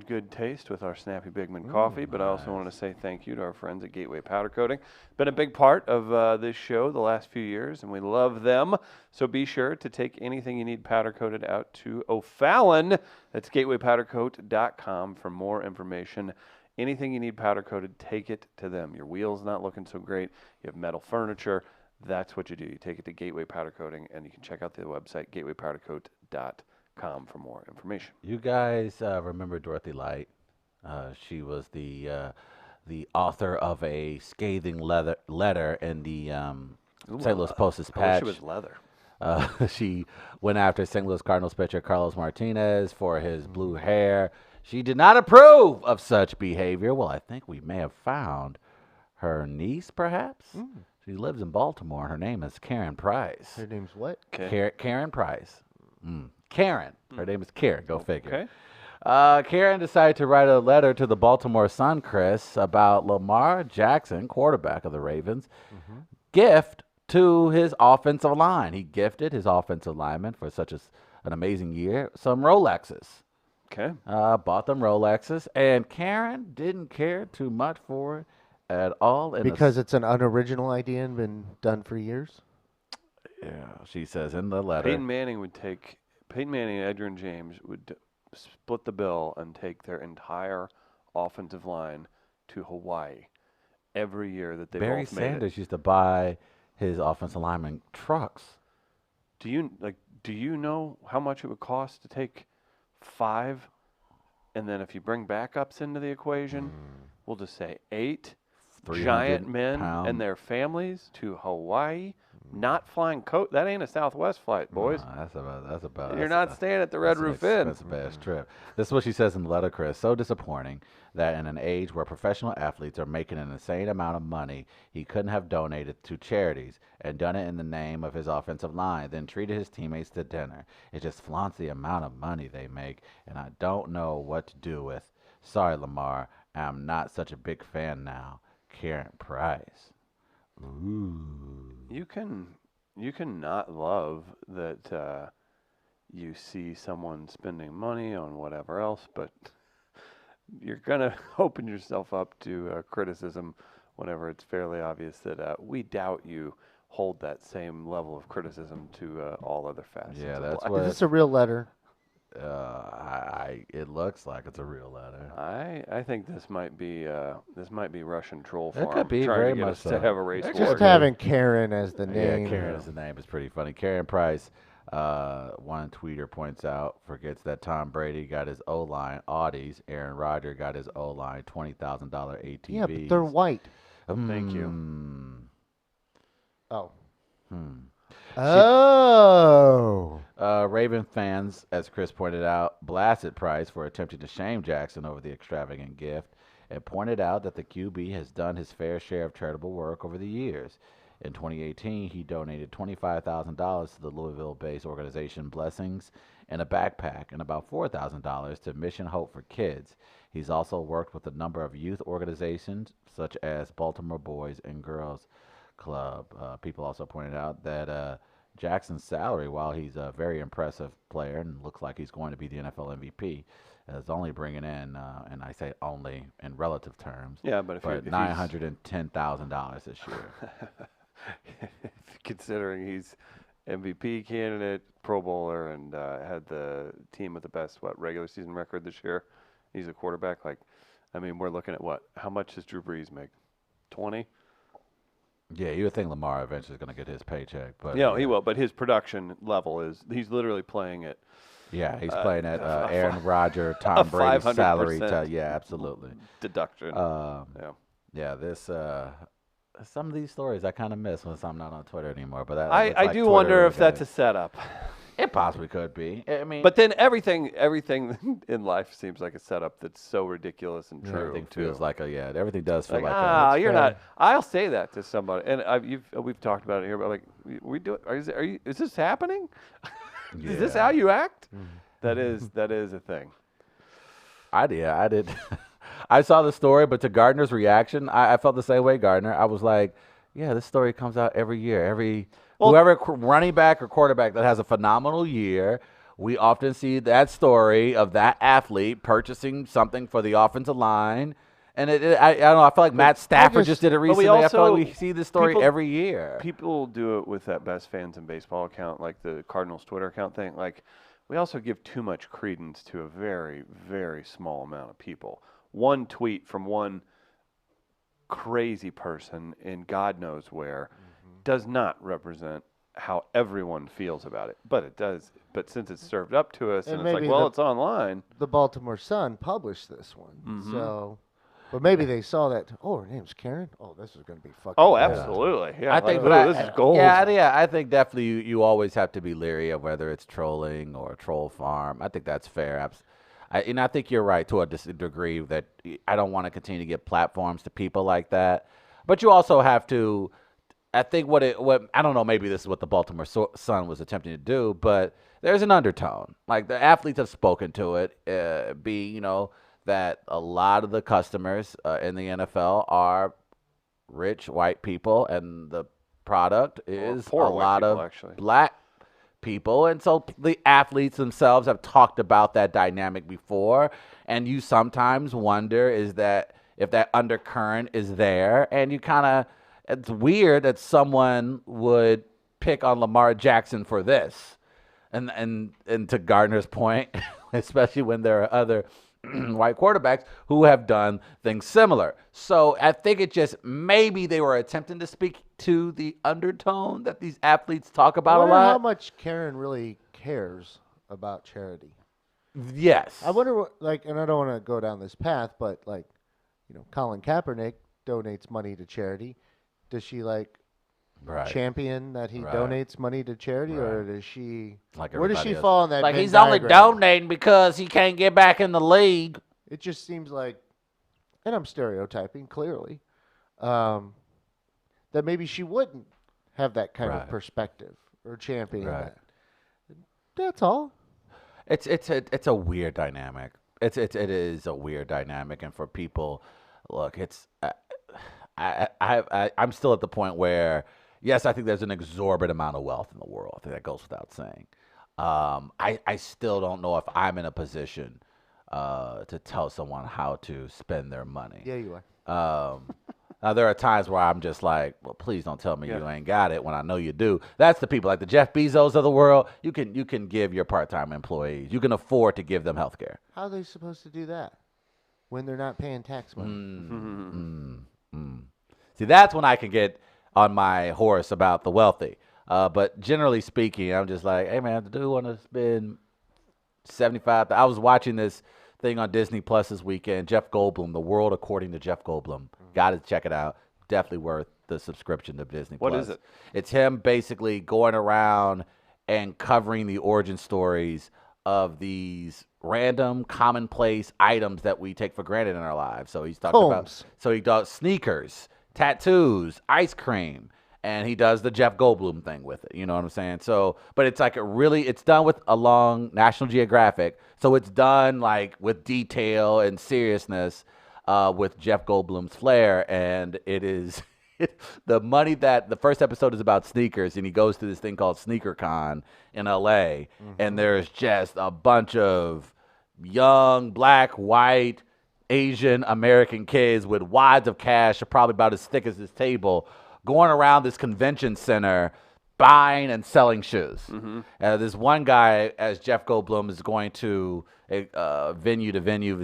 good taste with our Snappy Bigman coffee, but I also want to say thank you to our friends at Gateway Powder Coating. Been a big part of this show the last few years, and we love them. So be sure to take anything you need powder coated out to O'Fallon. That's gatewaypowdercoat.com for more information. Anything you need powder coated, take it to them. Your wheel's not looking so great. You have metal furniture. That's what you do. You take it to Gateway Powder Coating, and you can check out the website, gatewaypowdercoat.com, for more information. You guys remember Dorothy Light? She was the author of a scathing letter in the St. Louis Post's I wish patch. it was leather. She went after St. Louis Cardinals pitcher Carlos Martinez for his blue hair. She did not approve of such behavior. Well, I think we may have found her niece, perhaps. She lives in Baltimore. Her name is Karen Price. Her name's what? Okay. Karen Price. Karen. Her name is Karen. Go figure. Okay. Karen decided to write a letter to the Baltimore Sun, Chris, about Lamar Jackson, quarterback of the Ravens, gift to his offensive line. He gifted his offensive lineman for such an amazing year some Rolexes. Okay. Bought them Rolexes, and Karen didn't care too much for it at all. Because it's an unoriginal idea and been done for years. Yeah, she says in the letter. Peyton Manning and Edgerrin James would split the bill and take their entire offensive line to Hawaii every year that they Barry both made it. Sanders used to buy his offensive lineman trucks. Do you know how much it would cost to take 5, and then if you bring backups into the equation, we'll just say 8 giant men and their families to Hawaii, not flying coach. That ain't a Southwest flight, boys. That's about. You're not staying at the Red Roof Inn. That's an expensive trip. This is what she says in the letter, Chris. So disappointing that in an age where professional athletes are making an insane amount of money, he couldn't have donated to charities and done it in the name of his offensive line, then treated his teammates to dinner. It just flaunts the amount of money they make, and I don't know what to do with. Sorry, Lamar. I'm not such a big fan now. Karen Price. Ooh. You can not love that you see someone spending money on whatever else, but you're gonna open yourself up to criticism whenever it's fairly obvious that we doubt you hold that same level of criticism to all other facets. Yeah, of that's life. what. Is this a real letter? It looks like it's a real letter. I think this might be Russian troll It farm could be, trying very to get much us so. to have a race They're war. Just good. having Karen as the name. Yeah, Karen is the name. It's pretty funny. Karen Price, one tweeter points out, forgets that Tom Brady got his O-line Audis. Aaron Rodgers got his O-line $20,000 ATVs. Yeah, but they're white. Thank you. Oh. Hmm. Oh. Raven fans, as Chris pointed out, blasted Price for attempting to shame Jackson over the extravagant gift and pointed out that the QB has done his fair share of charitable work over the years. In 2018, he donated $25,000 to the Louisville-based organization Blessings and a backpack and about $4,000 to Mission Hope for Kids. He's also worked with a number of youth organizations such as Baltimore Boys and Girls Club. People also pointed out that Jackson's salary, while he's a very impressive player and looks like he's going to be the NFL MVP, is only bringing in, and I say only in relative terms, Yeah, but if $910,000 this year. considering he's MVP candidate, Pro Bowler, and had the team with the best regular season record this year, he's a quarterback. We're looking at what? How much does Drew Brees make? 20. Yeah, you would think Lamar eventually is going to get his paycheck, but He will. But his production level he's literally playing it. yeah, he's playing at Aaron Rodgers, Tom Brady's 500% salary. Yeah, absolutely. Deduction. Yeah, this some of these stories I kind of miss when I'm not on Twitter anymore. But that I looks like do Twitter wonder if is that's a gonna- setup. It possibly could be. I mean, But then everything in life seems like a setup that's so ridiculous and true. everything too. feels like everything does feel like you're fair. not. I'll say that to somebody, and we've talked about it here. But is this happening? Is this Yeah. how you act? That is a thing. I did. I saw the story, but to Gardner's reaction, I felt the same way, Gardner. I was like, yeah, this story comes out every year. Whoever running back or quarterback that has a phenomenal year, we often see that story of that athlete purchasing something for the offensive line. And I don't know, I feel like Matt Stafford just did it we recently. I feel also- like we see this story every year. People do it with that best fans in baseball account, like the Cardinals Twitter account thing. Like, we also give too much credence to a very, very small amount of people. One tweet from one crazy person in God knows where does not represent how everyone feels about it. But it does. But since it's served up to us, and it's like, maybe well, it's online. The Baltimore Sun published this one. Mm-hmm. So, but maybe they saw that, oh, her name's Karen? Oh, this is going to be fucking Oh, good. absolutely. Yeah, I think, this is gold. Yeah, I think definitely you always have to be leery of whether it's trolling or a troll farm. I think that's fair. I think you're right to a degree that I don't want to continue to give platforms to people like that. But you also have to. I think what I don't know. Maybe this is what the Baltimore Sun was attempting to do, but there's an undertone. Like the athletes have spoken to it. That a lot of the customers in the NFL are rich white people, and the product is poor a white lot people, of actually. black people, and so the athletes themselves have talked about that dynamic before, and you sometimes wonder is that if that undercurrent is there, and you kind of it's weird that someone would pick on Lamar Jackson for this, and to Gardner's point, especially when there are other white quarterbacks who have done things similar. So I think it just maybe they were attempting to speak to the undertone that these athletes talk I about a wonder how lot. much Karen really cares about charity. Yes. I wonder what, like, and I don't want to go down this path, but like, Colin Kaepernick donates money to charity. Does she Right. champion that he Right. donates money to charity, or Right. does she? Like Where does everybody she else. fall in that? Like Venn he's only diagram? donating because he can't get back in the league. It just seems like, and I'm stereotyping clearly, that maybe she wouldn't have that kind Right. of perspective or champion Right. that. That's all. It's a weird dynamic. It is a weird dynamic, and for people, look, it's I'm still at the point where yes, I think there's an exorbitant amount of wealth in the world. I think that goes without saying. I still don't know if I'm in a position to tell someone how to spend their money. Yeah, you are. Now there are times where I'm just like, well, please don't tell me you ain't got it when I know you do. That's the people like the Jeff Bezos of the world. You can give your part-time employees. You can afford to give them health care. How are they supposed to do that when they're not paying tax money? See, that's when I can get on my horse about the wealthy. But generally speaking, I'm just like, hey man, the dude want to spend 75. I was watching this thing on Disney Plus this weekend. Jeff Goldblum, The World According to Jeff Goldblum. Got to check it out. Definitely worth the subscription to Disney Plus. What is it? It's him basically going around and covering the origin stories of these random commonplace items that we take for granted in our lives. So he's talking about Combs. he does sneakers, tattoos, ice cream, and he does the Jeff Goldblum thing with it. You know what I'm saying? So, but it's like it's done with along National Geographic. So it's done like with detail and seriousness with Jeff Goldblum's flair, and it is the money that the first episode is about sneakers, and he goes to this thing called SneakerCon in LA, and there's just a bunch of young black, white, Asian American kids with wads of cash, probably about as thick as this table, going around this convention center buying and selling shoes. This one guy, as Jeff Goldblum is going to venue to venue,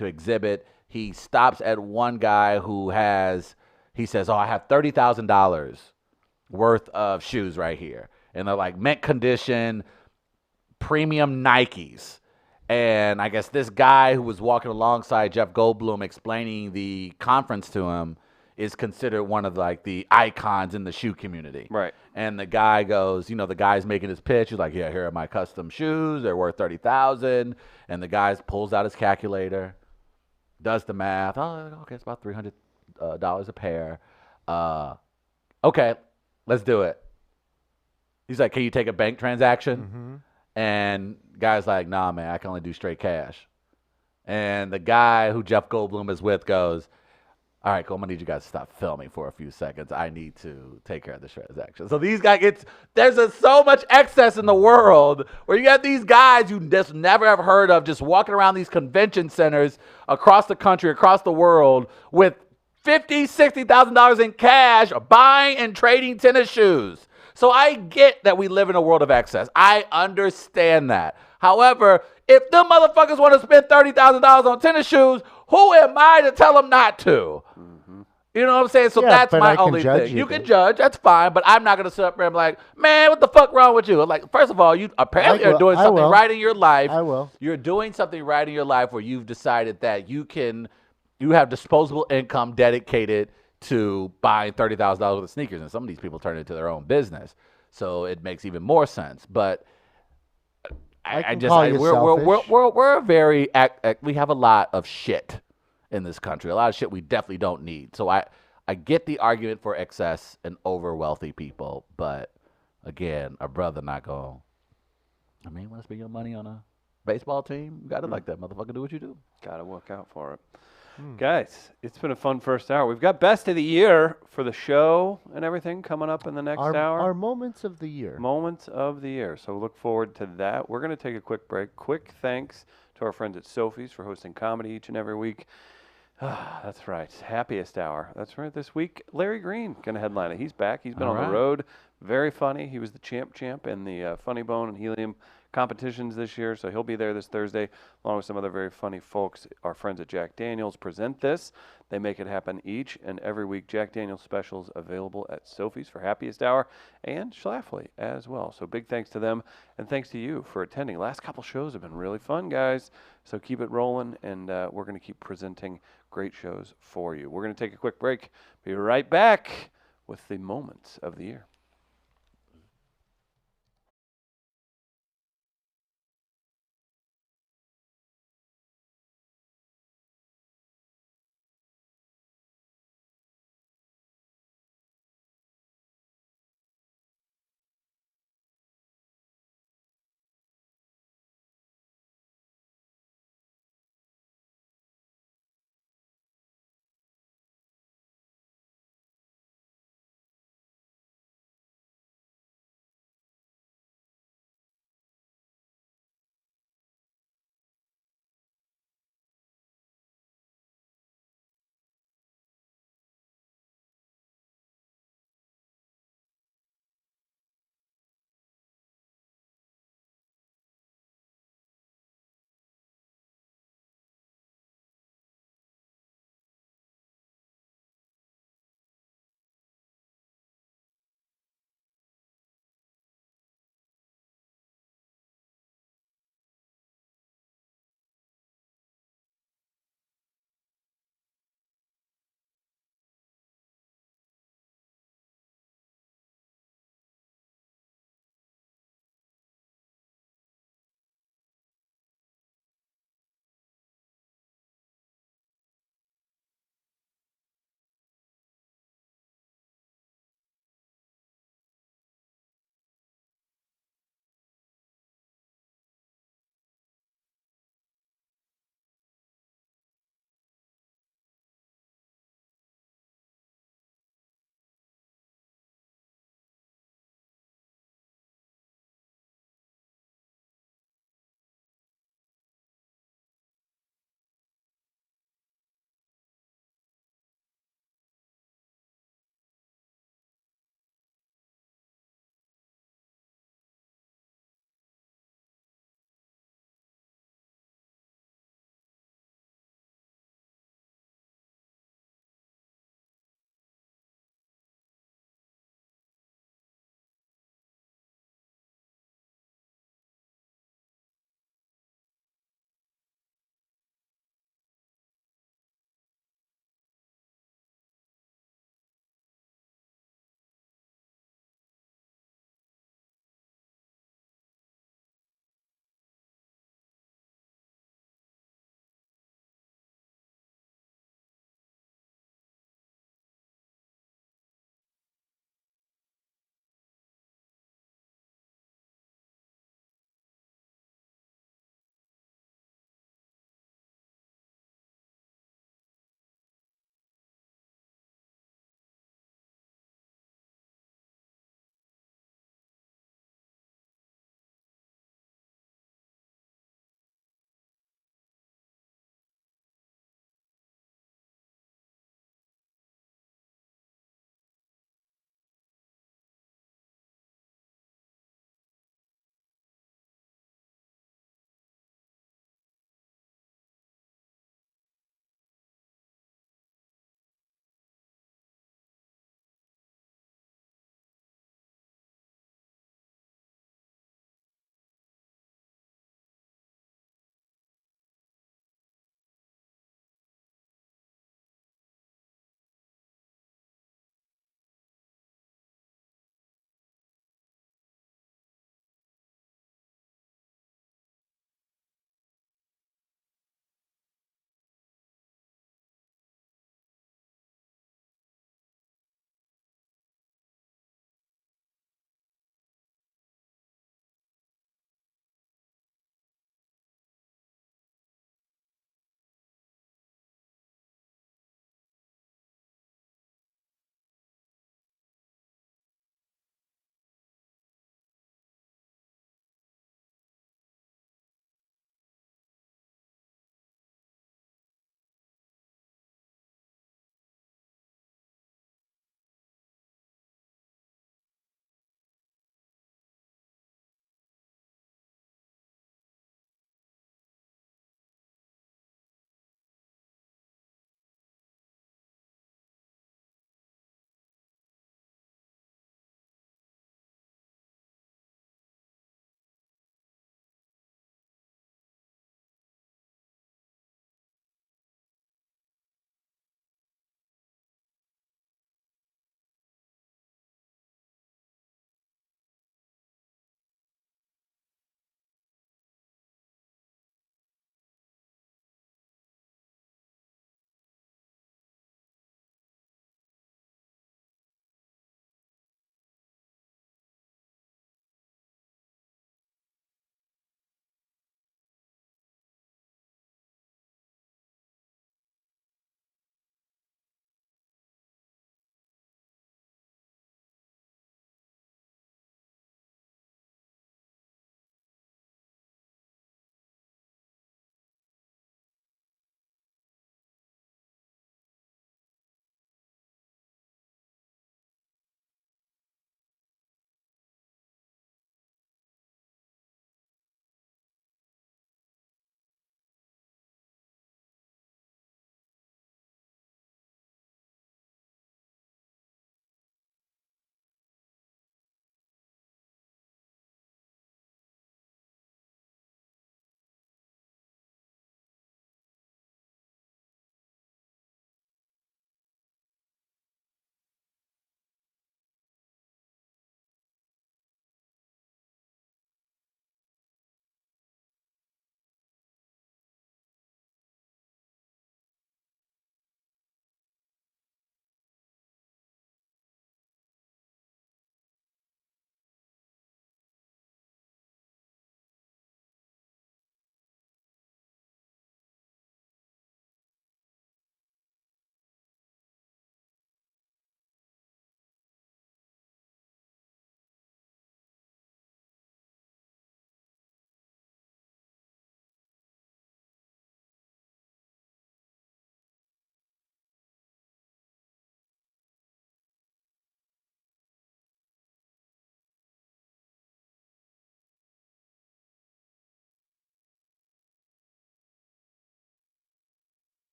exhibit, he stops at one guy who he says, I have $30,000 worth of shoes right here. And they're like mint condition, premium Nikes. And I guess this guy who was walking alongside Jeff Goldblum explaining the conference to him is considered one of like the icons in the shoe community. Right. And the guy goes, the guy's making his pitch. He's like, yeah, here are my custom shoes. They're worth $30,000. And the guy pulls out his calculator, does the math. Oh, okay, it's about $300 a pair. Okay, let's do it. He's like, can you take a bank transaction? And guy's like, nah, man, I can only do straight cash. And the guy who Jeff Goldblum is with goes, all right, cool, I'm going to need you guys to stop filming for a few seconds. I need to take care of this transaction. So these guys, there's so much excess in the world where you got these guys you just never have heard of just walking around these convention centers across the country, across the world with $50,000, $60,000 in cash, buying and trading tennis shoes. So I get that we live in a world of excess. I understand that. However, if them motherfuckers want to spend $30,000 on tennis shoes, who am I to tell them not to? You know what I'm saying? So Yeah, that's but my I can only judge thing. you You can then. judge, that's fine, but I'm not going to sit up there and be like, man, what the fuck wrong with you? Like, first of all, you apparently I are will. doing I something will. right in your life. I will. You're doing something right in your life where you've decided that you have disposable income dedicated to buying $30,000 worth of sneakers, and some of these people turn it into their own business. So it makes even more sense. But we're very we have a lot of shit in this country. A lot of shit we definitely don't need. So I get the argument for excess and over wealthy people, but again, a brother not going. I mean, want to spend your money on a baseball team? You got to like that motherfucker. Do what you do. Got to work out for it. Guys, it's been a fun first hour. We've got best of the year for the show and everything coming up in the next hour. Our moments of the year. Moments of the year. So look forward to that. We're going to take a quick break. Quick thanks to our friends at Sophie's for hosting comedy each and every week. That's right. Happiest hour. That's right. This week, Larry Green going to headline it. He's back. He's been All on the right. road. Very funny. He was the champ in the Funny Bone and Helium competitions this year, so he'll be there this Thursday along with some other very funny folks. Our friends at Jack Daniels present this. They make it happen each and every week. Jack Daniels specials available at Sophie's for Happiest Hour and Schlafly as well. So big thanks to them, and thanks to you for attending. Last couple shows have been really fun, guys. So keep it rolling, and we're going to keep presenting great shows for you. We're going to take a quick break. Be right back with the moments of the year.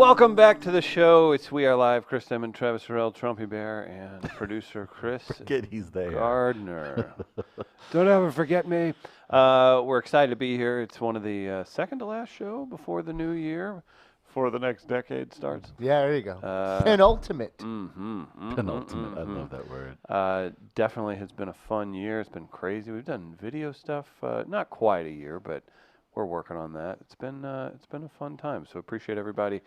Welcome back to the show. It's We Are Live. Chris Demon, Travis Farrell, Trumpy Bear, and producer Chris Forget he's there. Gardner. Don't ever forget me. We're excited to be here. It's one of the second to last show before the new year, before the next decade starts. Yeah, there you go. Penultimate. Penultimate. I love that word. Definitely has been a fun year. It's been crazy. We've done video stuff, not quite a year, but we're working on that. It's been a fun time. So appreciate everybody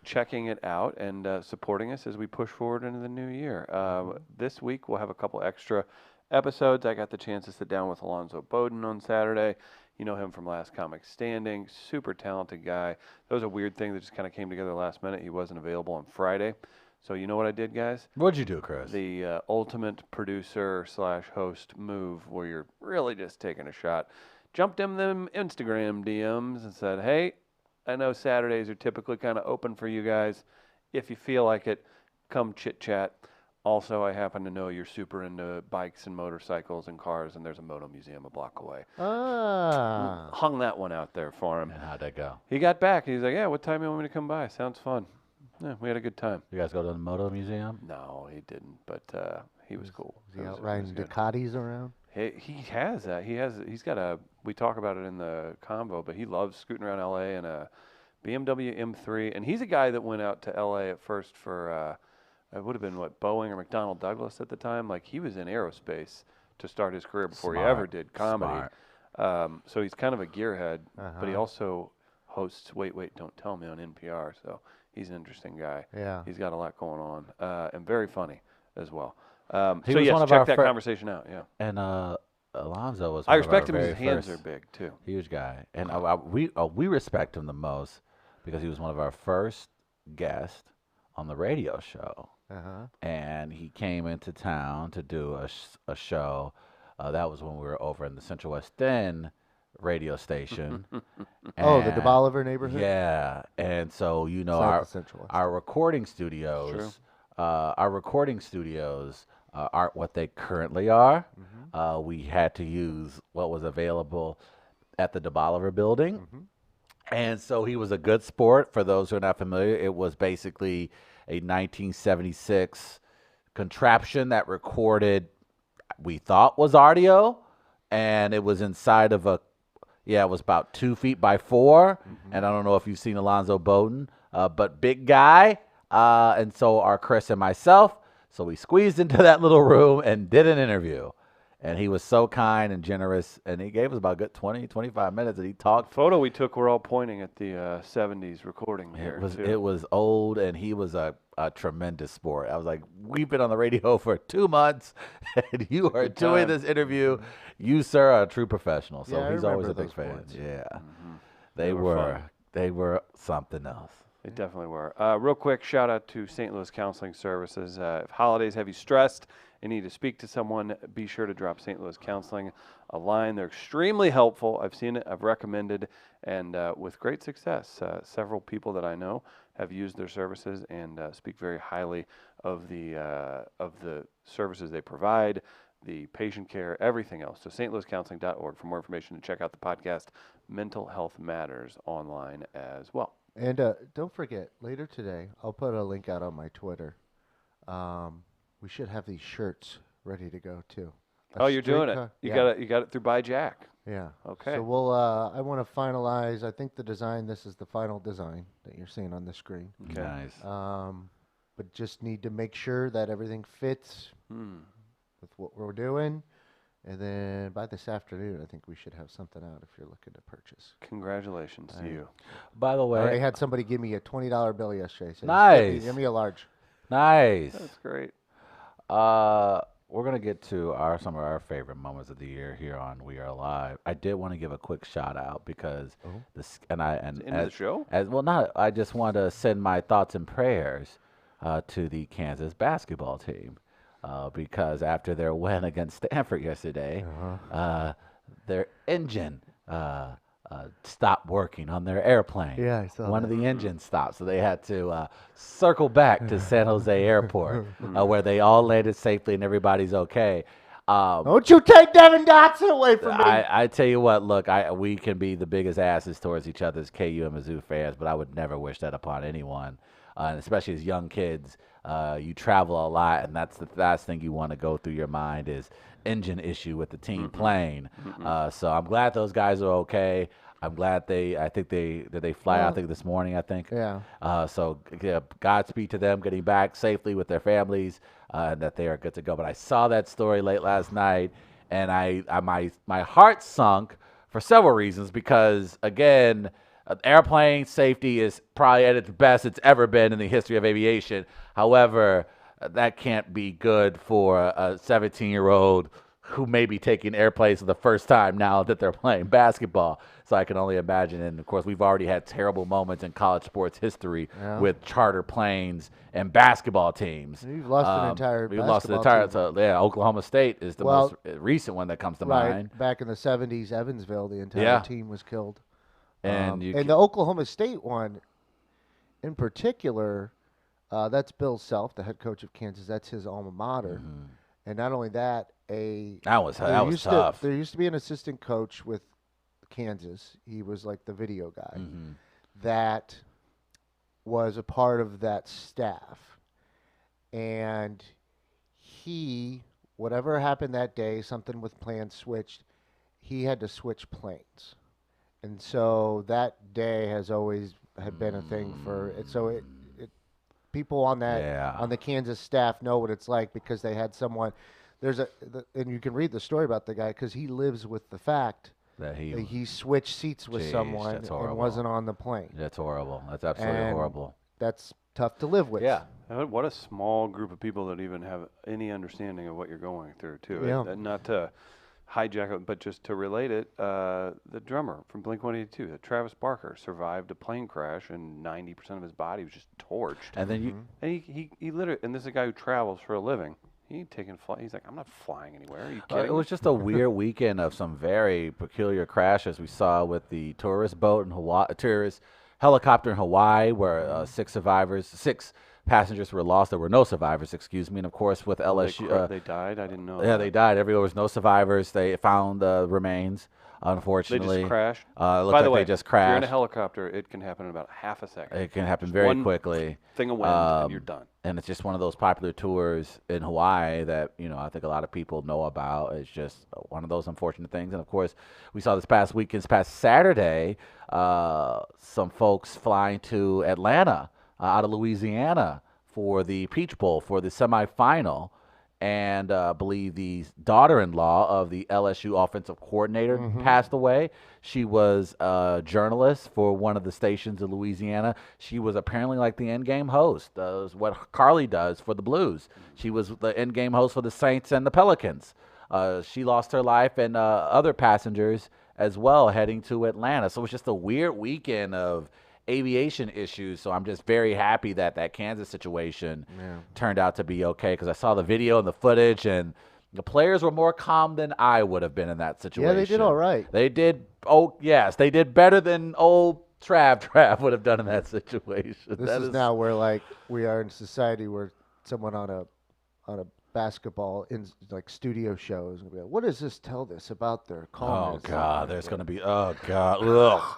checking it out and supporting us as we push forward into the new year. This week we'll have a couple extra episodes. I got the chance to sit down with Alonzo Bowden on Saturday. You know him from Last Comic Standing. Super talented guy. That was a weird thing that just kind of came together last minute. He wasn't available on Friday. So you know what I did, guys? What'd you do, Chris? The ultimate producer / host move where you're really just taking a shot. Jumped in them Instagram DMs and said, hey, I know Saturdays are typically kind of open for you guys. If you feel like it, come chit-chat. Also, I happen to know you're super into bikes and motorcycles and cars, and there's a moto museum a block away. Ah. Hung that one out there for him. And how'd that go? He got back. He's like, yeah, what time you want me to come by? Sounds fun. Yeah, we had a good time. You guys go to the Moto Museum? No, he didn't, but he was cool. Is he It out was riding good. Ducatis around? He has that. He's got a, we talk about it in the convo, but he loves scooting around LA in a BMW M3. And he's a guy that went out to LA at first for, it would have been what, Boeing or McDonnell Douglas at the time. Like he was in aerospace to start his career before he ever did comedy. So he's kind of a gearhead, but he also hosts Wait, Don't Tell Me on NPR. So he's an interesting guy. Yeah. He's got a lot going on and very funny as well. He So was yes, one of check our that fir- conversation out. Yeah. And Alonzo was I one of respect our him. His very hands first are big too. huge guy. And we respect him the most because he was one of our first guests on the radio show. Uh-huh. And he came into town to do a show. That was when we were over in the Central West End radio station. Oh, the And- DeBoliver neighborhood? Yeah, and so It's not the Central West. our recording studios, aren't what they currently are. We had to use what was available at the DeBoliver building. And so he was a good sport. For those who are not familiar, it was basically a 1976 contraption that recorded, we thought was audio, and it was inside of it was about 2 feet by 4. And I don't know if you've seen Alonzo Bowden, but big guy. And so are Chris and myself. So we squeezed into that little room and did an interview. And he was so kind and generous, and he gave us about a good 20, 25 minutes, and he talked. Photo we took, we're all pointing at the 70s recording here. It was old, and he was a tremendous sport. I was like, we've been on the radio for 2 months, and you are Good doing time. this interview. You, sir, are a true professional. So Yeah, I he's always a remember big those fan. sports. Yeah, They they were fun. they were something else. They definitely were. Real quick, shout out to St. Louis Counseling Services. If holidays have you stressed and need to speak to someone, be sure to drop St. Louis Counseling a line. They're extremely helpful. I've seen it, I've recommended, and with great success. Several people that I know have used their services and speak very highly of the services they provide, the patient care, everything else. So stlouiscounseling.org for more information and check out the podcast Mental Health Matters online as well. And don't forget, later today, I'll put a link out on my Twitter. We should have these shirts ready to go too. A Oh, you're doing it. streetcar- You yeah. got it through By Jack. Yeah. Okay. So we'll. I want to finalize. I think the design. This is the final design that you're seeing on the screen. Okay. Nice. But just need to make sure that everything fits with what we're doing. And then by this afternoon, I think we should have something out if you're looking to purchase. Congratulations to you. By the I already way, had somebody give me a $20 bill yesterday. Said, Nice. Give me a large. nice. That's great. We're gonna get to some of our favorite moments of the year here on We Are Live. I did want to give a quick shout out because this and End of the show? I just want to send my thoughts and prayers to the Kansas basketball team because after their win against Stanford yesterday, their engine stopped working on their airplane. Yeah, I saw One of the engines stopped, so they had to circle back to San Jose Airport, where they all landed safely and everybody's okay. Don't you take Devin Dotson away from me. I tell you what, look, we can be the biggest asses towards each other as KU and Mizzou fans, but I would never wish that upon anyone, and especially as young kids. You travel a lot, and that's the last thing you want to go through your mind is engine issue with the team playing. So I'm glad those guys are okay. I'm glad I think they fly out, I think this morning, I think. Yeah. So yeah, Godspeed to them getting back safely with their families, and that they are good to go. But I saw that story late last night, and my heart sunk for several reasons because, again, airplane safety is probably at its best it's ever been in the history of aviation. However, that can't be good for a 17-year-old who may be taking airplanes for the first time now that they're playing basketball. So I can only imagine. And, of course, we've already had terrible moments in college sports history with charter planes and basketball teams. You've lost an entire We've lost an basketball entire team. So, yeah, Oklahoma State is the Well, most recent one that comes to Right. mind. Back in the 70s, Evansville, the entire Yeah. team was killed. And And the Oklahoma State one, in particular, that's Bill Self, the head coach of Kansas. That's his alma mater. And not only that, that was tough. There used to be an assistant coach with Kansas. He was like the video guy that was a part of that staff. And whatever happened that day, something with plans switched, he had to switch planes. And so that day has always had been a thing for it. So people on the Kansas staff know what it's like because they had someone. And you can read the story about the guy because he lives with the fact that he switched seats with someone and wasn't on the plane. That's horrible. That's absolutely horrible. That's tough to live with. Yeah. What a small group of people that even have any understanding of what you're going through, too. Yeah. And not to hijack it, but just to relate it, the drummer from Blink-182, Travis Barker, survived a plane crash, and 90% of his body was just torched. And then And he literally, and this is a guy who travels for a living. He's like, I'm not flying anywhere. Are you kidding? It was just a weird weekend of some very peculiar crashes we saw with the tourist boat in Hawaii, tourist helicopter in Hawaii, where six passengers were lost. There were no survivors, excuse me. And of course, with LSU, they died. I didn't know. Yeah, they died. There was no survivors. They found the remains. Unfortunately, They just crashed. By the way, they just if you're in crashed. a helicopter, it can happen in about half a second. It can happen Just very one quickly. Thing of wind, and you're done. And it's just one of those popular tours in Hawaii that, I think a lot of people know about. It's just one of those unfortunate things. And, of course, we saw this past Saturday, some folks flying to Atlanta out of Louisiana for the Peach Bowl, for the semifinal. And I believe the daughter-in-law of the LSU offensive coordinator passed away. She was a journalist for one of the stations in Louisiana. She was apparently like the in-game host, what Carly does for the Blues. She was the in-game host for the Saints and the Pelicans. She lost her life, and other passengers as well heading to Atlanta. So it was just a weird weekend of aviation issues. So I'm just very happy that Kansas situation turned out to be okay, because I saw the video and the footage, and the players were more calm than I would have been in that situation. Yeah, they did all right. They did. Oh, yes, they did better than old Trav would have done in that situation. This is now where we are in society where someone on a basketball in studio show is gonna be like, what does this tell us about their calmness? Oh God, there's gonna be. Oh God,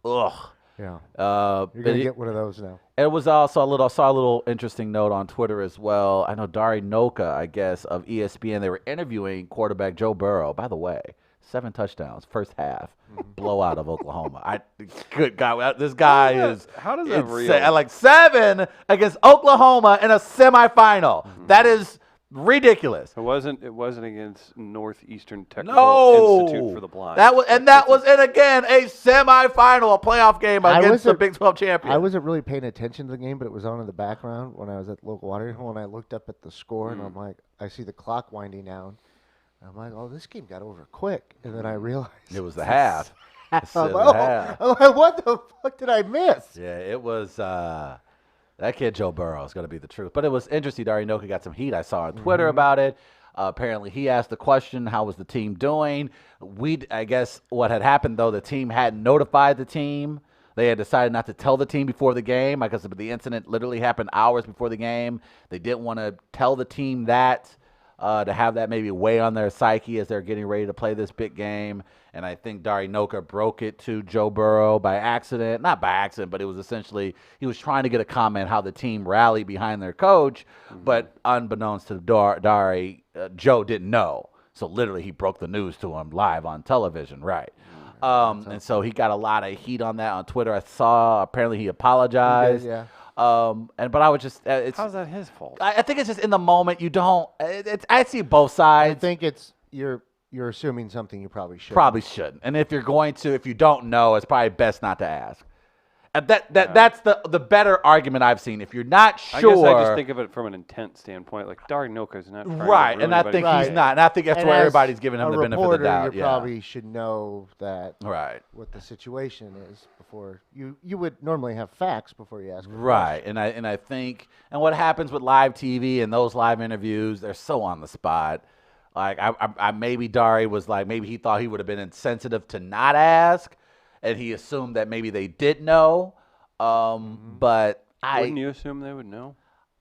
ugh. Yeah. You're gonna get one of those now. It was also I saw a little interesting note on Twitter as well. I know Dari Noka, I guess, of ESPN, they were interviewing quarterback Joe Burrow. By the way, 7 touchdowns, first half, blowout of Oklahoma. Good God, this guy is. How does that real? Like 7 against Oklahoma in a semifinal. That is ridiculous. It wasn't against Northeastern Technical Institute for the Blind. That was again a semifinal, a playoff game against the Big 12 champion. I wasn't really paying attention to the game, but it was on in the background when I was at the local watering hole, and I looked up at the score, and I'm like, I see the clock winding down. And I'm like, oh, this game got over quick, and then I realized it was the half. I'm like, what the fuck did I miss? Yeah, it was. That kid Joe Burrow is going to be the truth. But it was interesting. Dari Noka got some heat. I saw on Twitter about it. Apparently, he asked the question, how was the team doing? I guess what had happened, though, the team hadn't notified the team. They had decided not to tell the team before the game because the incident literally happened hours before the game. They didn't want to tell the team that. to have that maybe weigh on their psyche as they're getting ready to play this big game. And I think Dari Noka broke it to Joe Burrow by accident. Not by accident, but it was essentially he was trying to get a comment how the team rallied behind their coach. But unbeknownst to Dari, Joe didn't know. So literally he broke the news to him live on television, right? And so he got a lot of heat on that on Twitter. I saw apparently he apologized. yeah. But I would just it's How's that his fault? I think it's just in the moment you don't. I see both I sides. think it's you're assuming something you probably should. Probably shouldn't. And if you're going to, if you don't know, it's probably best not to ask. And that's the better argument I've seen. If you're not I sure, guess I just think of it from an intent standpoint. Like Dari Noka's not trying to right? ruin And I anybody's think life. he's not. And I think that's And where as everybody's giving him a the benefit of the reporter, doubt. You Yeah. probably should know that Right. what the situation is before you would normally have facts before you ask. a Right, and I think what happens with live TV and those live interviews, they're so on the spot. Like I maybe Dari was like maybe he thought he would have been insensitive to not ask, and he assumed that maybe they did know. But Wouldn't you assume they would know?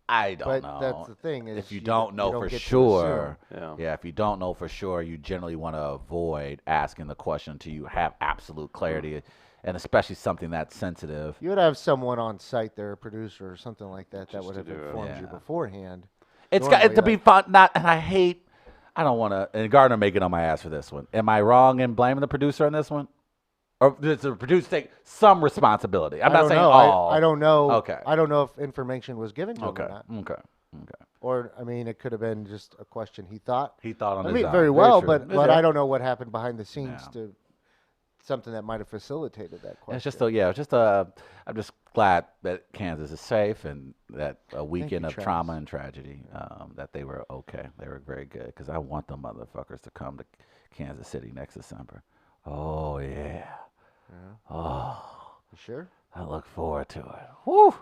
I don't But know. that's the thing is if you you don't know don't for get to sure, assume. yeah, if you don't know for sure, you generally want to avoid asking the question until you have absolute clarity, and especially something that's sensitive. You would have someone on site there, a producer or something like that, that Just would to have do it. informed you Yeah. beforehand. It's got Normally, to be like- fun. Not, and I don't want to. And Gardner making on my ass for this one. Am I wrong in blaming the producer on this one, or does the producer take some responsibility? I'm I not don't saying know. all. I don't know. Okay. I don't know if information was given to Okay. him or not. Okay. Okay. Or I mean, it could have been just a question he thought. He thought on I his mean, own. very well, true. but It's but right. I don't know what happened behind the scenes Yeah. to something that might have facilitated that question. It's just I'm just glad that Kansas is safe and that a weekend you, of Travis. trauma and tragedy that they were okay. They were very good because I want them motherfuckers to come to Kansas City next December. Oh yeah. Oh, You sure? I look forward to it. Woo!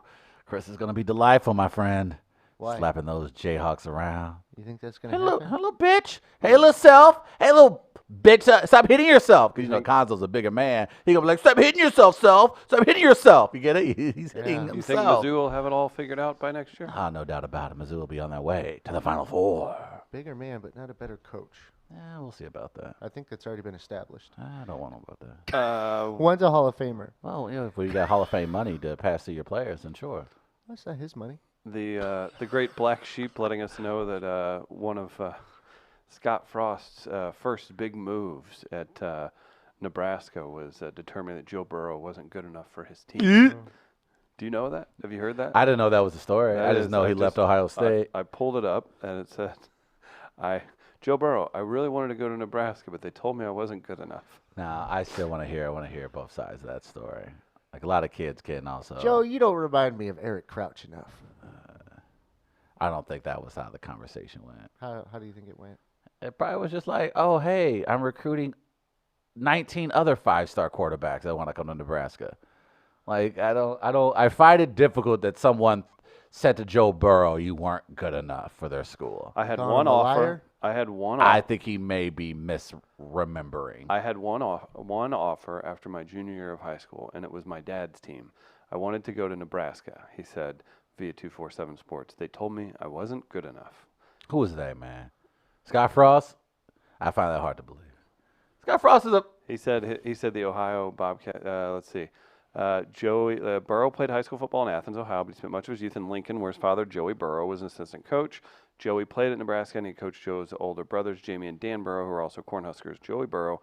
Chris is gonna be delightful, my friend. Why? Slapping those Jayhawks around. You think that's Hey, gonna little, happen? hey, little bitch. Hey, little self. Hey, little bitch. Stop hitting yourself. Because, Konzo's a bigger man. He going to be like, stop hitting yourself, self. Stop hitting yourself. You get it? He's hitting You think himself. Mizzou will have it all figured out by next year? Oh, no doubt about it. Mizzou will be on their way to the Final Four. Bigger man, but not a better coach. Yeah, we'll see about that. I think that's already been established. I don't want to know about that. One's a Hall of Famer. Well, if we got Hall of Fame money to pass to your players, then sure. That's not his money. The great black sheep letting us know that one of Scott Frost's first big moves at Nebraska was determining that Joe Burrow wasn't good enough for his team. Do you know that? Have you heard that? I didn't know that was the story. That I just is- know he left Ohio State. I pulled it up and it said, Joe Burrow, I really wanted to go to Nebraska, but they told me I wasn't good enough. Now, I still want to hear. I want to hear both sides of that story. Like a lot of kids can also. Joe, you don't remind me of Eric Crouch enough. I don't think that was how the conversation went. How do you think it went? It probably was just like, oh, hey, I'm recruiting 19 other 5-star quarterbacks that want to come to Nebraska. Like, I find it difficult that someone said to Joe Burrow, you weren't good enough for their school. I had Calling one him a offer. liar? I had one I offer. think he may be misremembering. I had one offer after my junior year of high school, and it was my dad's team. I wanted to go to Nebraska, he said via 247 Sports. They told me I wasn't good enough. Who was that, man? Scott Frost? I find that hard to believe. Scott Frost is a... He said the Ohio Bobcat. Let's see. Joey Burrow played high school football in Athens, Ohio, but he spent much of his youth in Lincoln, where his father, Joey Burrow, was an assistant coach. Joey played at Nebraska, and he coached Joe's older brothers, Jamie and Dan Burrow, who are also Cornhuskers. Joey Burrow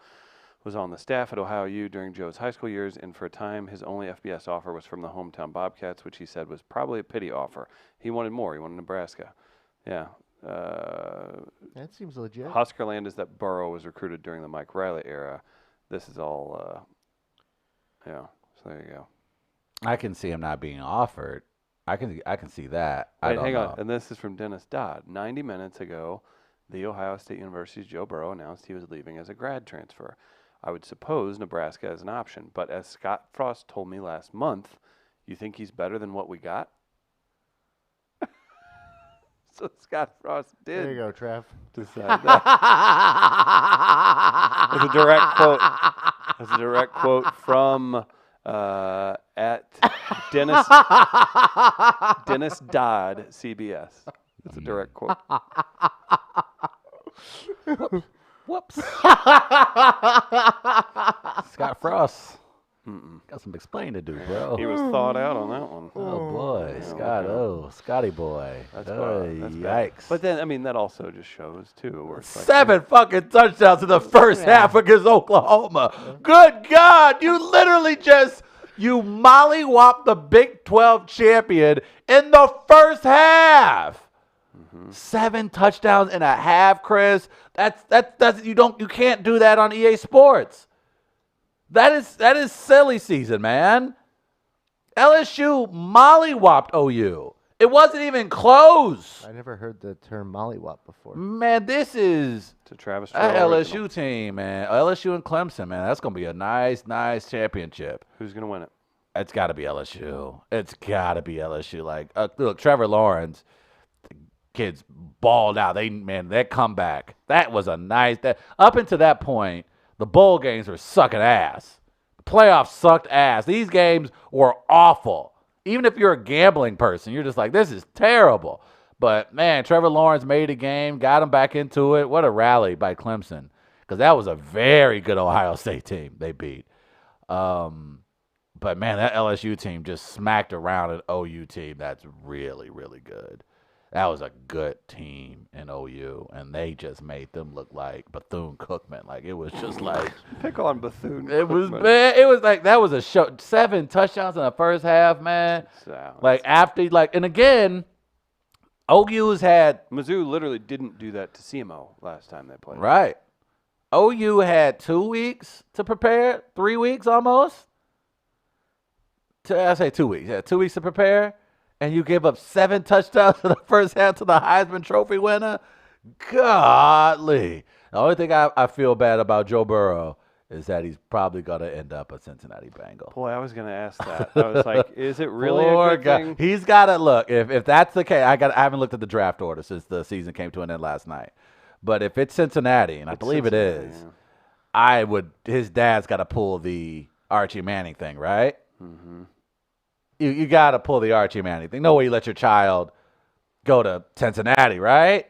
was on the staff at Ohio U during Joe's high school years, and for a time, his only FBS offer was from the hometown Bobcats, which he said was probably a pity offer. He wanted more. He wanted Nebraska. Yeah. That seems legit. Huskerland is that Burrow was recruited during the Mike Riley era. This is all, yeah. So there you go. I can see him not being offered. I can see that. I Wait, don't hang know. on. And this is from Dennis Dodd. 90 minutes ago, the Ohio State University's Joe Burrow announced he was leaving as a grad transfer. I would suppose Nebraska is an option, but as Scott Frost told me last month, you think he's better than what we got? So Scott Frost did There you go, Trav. decide that. It's a direct quote. It's a direct quote from at Dennis Dodd CBS. It's a direct quote. Whoops. Scott Frost. Got some explaining to do, bro. He was thawed out on that one. Oh boy, Scott. okay. Oh, Scotty boy. That's oh, bad. That's bad. yikes. But then, I mean, that also just shows too. Where it's like, 7 fucking touchdowns in the first half against Oklahoma. Good God, you literally just you mollywopped the Big 12 champion in the first half. 7 touchdowns in a half, Chris. That's you can't do that on EA Sports. That is silly season, man. LSU mollywopped OU. It wasn't even close. I never heard the term mollywop before. Man, this is to Travis that Farrell LSU original. team, man. LSU and Clemson, man. That's going to be a nice championship. Who's gonna win it? It's got to be LSU. It's got to be LSU. Like, look, Trevor Lawrence, the kids balled out. That comeback. That was a nice. Up until that point, the bowl games were sucking ass. The playoffs sucked ass. These games were awful. Even if you're a gambling person, you're just like, this is terrible. But, man, Trevor Lawrence made a game, got him back into it. What a rally by Clemson. Because that was a very good Ohio State team they beat. But, man, that LSU team just smacked around an OU team that's really, really good. That was a good team in OU, and they just made them look like Bethune-Cookman. Like, it was just like Pick on Bethune. it was, Cookman. man. It was like that was a show. 7 touchdowns in the first half, man. Like after, and again, OU's had Mizzou literally didn't do that to CMO last time they played. right. OU had 2 weeks to prepare, 3 weeks almost. I say 2 weeks. Yeah, 2 weeks to prepare. And you give up 7 touchdowns in the first half to the Heisman Trophy winner? Godly. The only thing I feel bad about Joe Burrow is that he's probably going to end up a Cincinnati Bengal. Boy, I was going to ask that. I was like, is it really Poor a good guy. thing? He's got to look. If that's the case, I haven't looked at the draft order since the season came to an end last night. But if it's Cincinnati, and I believe it is, yeah. his dad's got to pull the Archie Manning thing, right? Mm-hmm. You got to pull the Archie Manning thing. No way you let your child go to Cincinnati, right?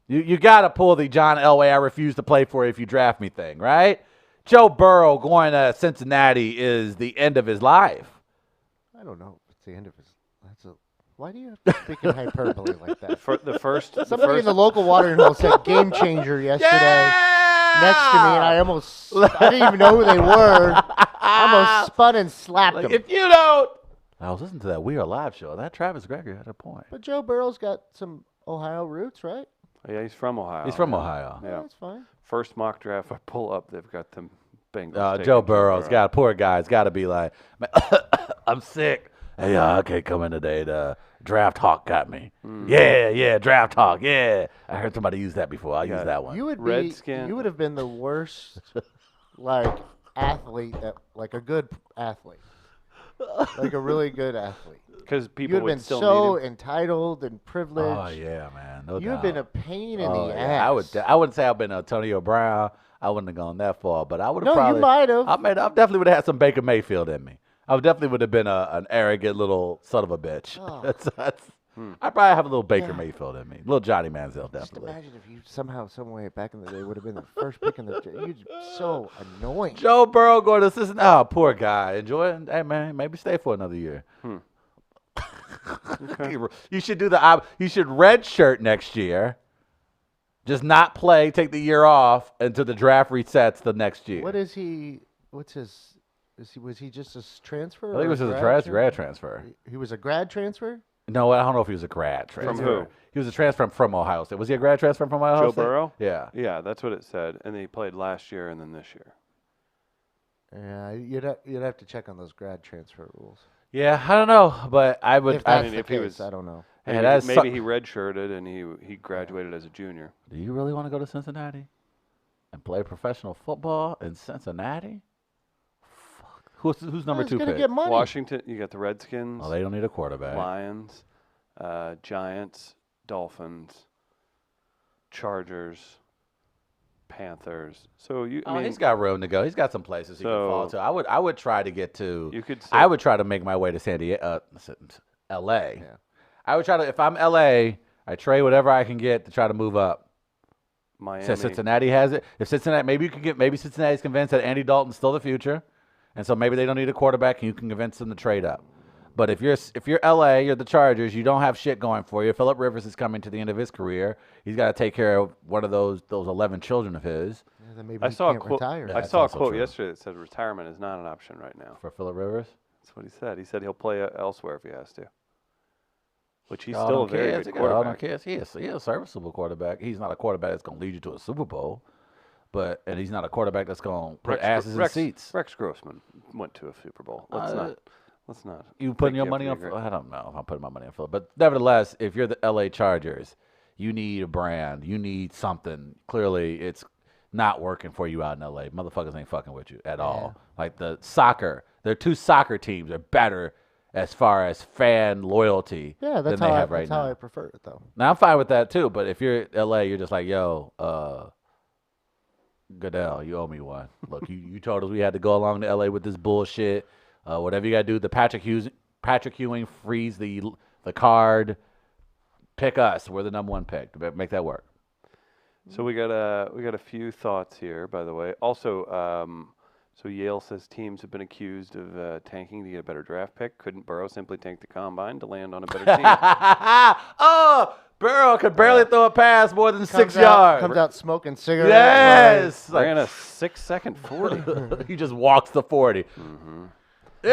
You got to pull the John Elway, I refuse to play for you if you draft me thing, right? Joe Burrow going to Cincinnati is the end of his life. I don't know. It's the end of his. Why do you have to speak in hyperbole like that? The Somebody in the local watering hole said game changer yesterday next to me, and I didn't even know who they were. I almost spun and slapped him. If you don't. I was listening to that We Are Live show. That Travis Gregory had a point. But Joe Burrow's got some Ohio roots, right? Yeah, he's from Ohio. He's from Ohio. Yeah. That's fine. First mock draft I pull up, they've got them Bengals. Joe taking Burrow's Burrow. poor guy's got to be like, "Man, I'm sick. Hey, I can't come in today. The Draft Hawk got me. Yeah, Draft Hawk. Yeah. I heard somebody use that before. I'll use that one. You would Redskin. You would have been the worst, athlete like a good athlete, like a really good athlete. Because You people would have would been still so need him. entitled and privileged. Oh, yeah, man. No You'd have doubt. been a pain in Oh, the yeah. ass. I wouldn't say I've been Antonio Brown. I wouldn't have gone that far, but I would have No, probably. you might have. I definitely would have had some Baker Mayfield in me. I definitely would have been an arrogant little son of a bitch. Oh. I probably have a little Baker Mayfield in me. Little Johnny Manziel, Just definitely. imagine if you somehow, some way, back in the day, would have been the first pick in the. You'd be so annoying. Joe Burrow going to assistant. Oh, poor guy. Enjoy it. Hey, man, maybe stay for another year. You should do you should redshirt next year. Just not play, take the year off until the draft resets the next year. What is he? What's his? Was he just a transfer? I think it was or just a grad grad transfer. He was a grad transfer. No, I don't know if he was a grad transfer. who? He was a transfer from Ohio State. Was he a grad transfer from Ohio Joe State? Burrow? Yeah. Yeah, that's what it said. And he played last year and then this year. Yeah, you'd have to check on those grad transfer rules. Yeah, I don't know, but I would. If that's mean, the if he case, was- I don't know. Yeah, that's maybe he redshirted and he graduated as a junior. Do you really want to go to Cincinnati and play professional football in Cincinnati? Fuck. Who's number He's 2 gonna pick? get money. Washington, you got the Redskins, Oh, they don't need a quarterback. Lions, Giants, Dolphins, Chargers, Panthers. So I mean, he's got room to go. He's got some places he can fall So- to. I would try to get to. you could say, I would try to make my way to San Diego, L.A. Yeah. I would try to. If I'm L.A., I trade whatever I can get to try to move up. Miami. So Cincinnati has it. If Cincinnati, maybe Cincinnati's convinced that Andy Dalton's still the future, and so maybe they don't need a quarterback, and you can convince them to trade up. But if you're LA, you're the Chargers, you don't have shit going for you. Phillip Rivers is coming to the end of his career. He's got to take care of one of those 11 children of his. Yeah, then maybe I he saw a can't quote. retire. I That's saw a also quote true. yesterday that said retirement is not an option right now. For Phillip Rivers? That's what he said. He said he'll play elsewhere if he has to. Which he's Y'all still a don't very care. good Y'all don't quarterback. care. He is a serviceable quarterback. He's not a quarterback that's going to lead you to a Super Bowl, and he's not a quarterback that's going to put asses in seats. Rex Grossman went to a Super Bowl. Let's not. You putting your money on? I don't know if I'm putting my money on Phillip, but nevertheless, if you're the LA Chargers, you need a brand. You need something. Clearly, it's not working for you out in LA. Motherfuckers ain't fucking with you at all. Like the soccer, their two soccer teams are better as far as fan loyalty Yeah, than that's they how have that's right how now. I prefer it though. Now I'm fine with that too, but if you're LA, you're just like, yo, Goodell, you owe me one. Look, you told us we had to go along to LA with this bullshit. Whatever you gotta do, the Patrick Ewing freeze the card. Pick us. We're the number one pick. Make that work. So we got a few thoughts here, by the way. Also, so Yale says teams have been accused of tanking to get a better draft pick. Couldn't Burrow simply tank the combine to land on a better team? Oh, Burrow could barely throw a pass more than 6 Comes out- yards. Comes out smoking cigarettes. Yes. Ran a 6-second 40. He just walks the 40. Mm-hmm. Ew.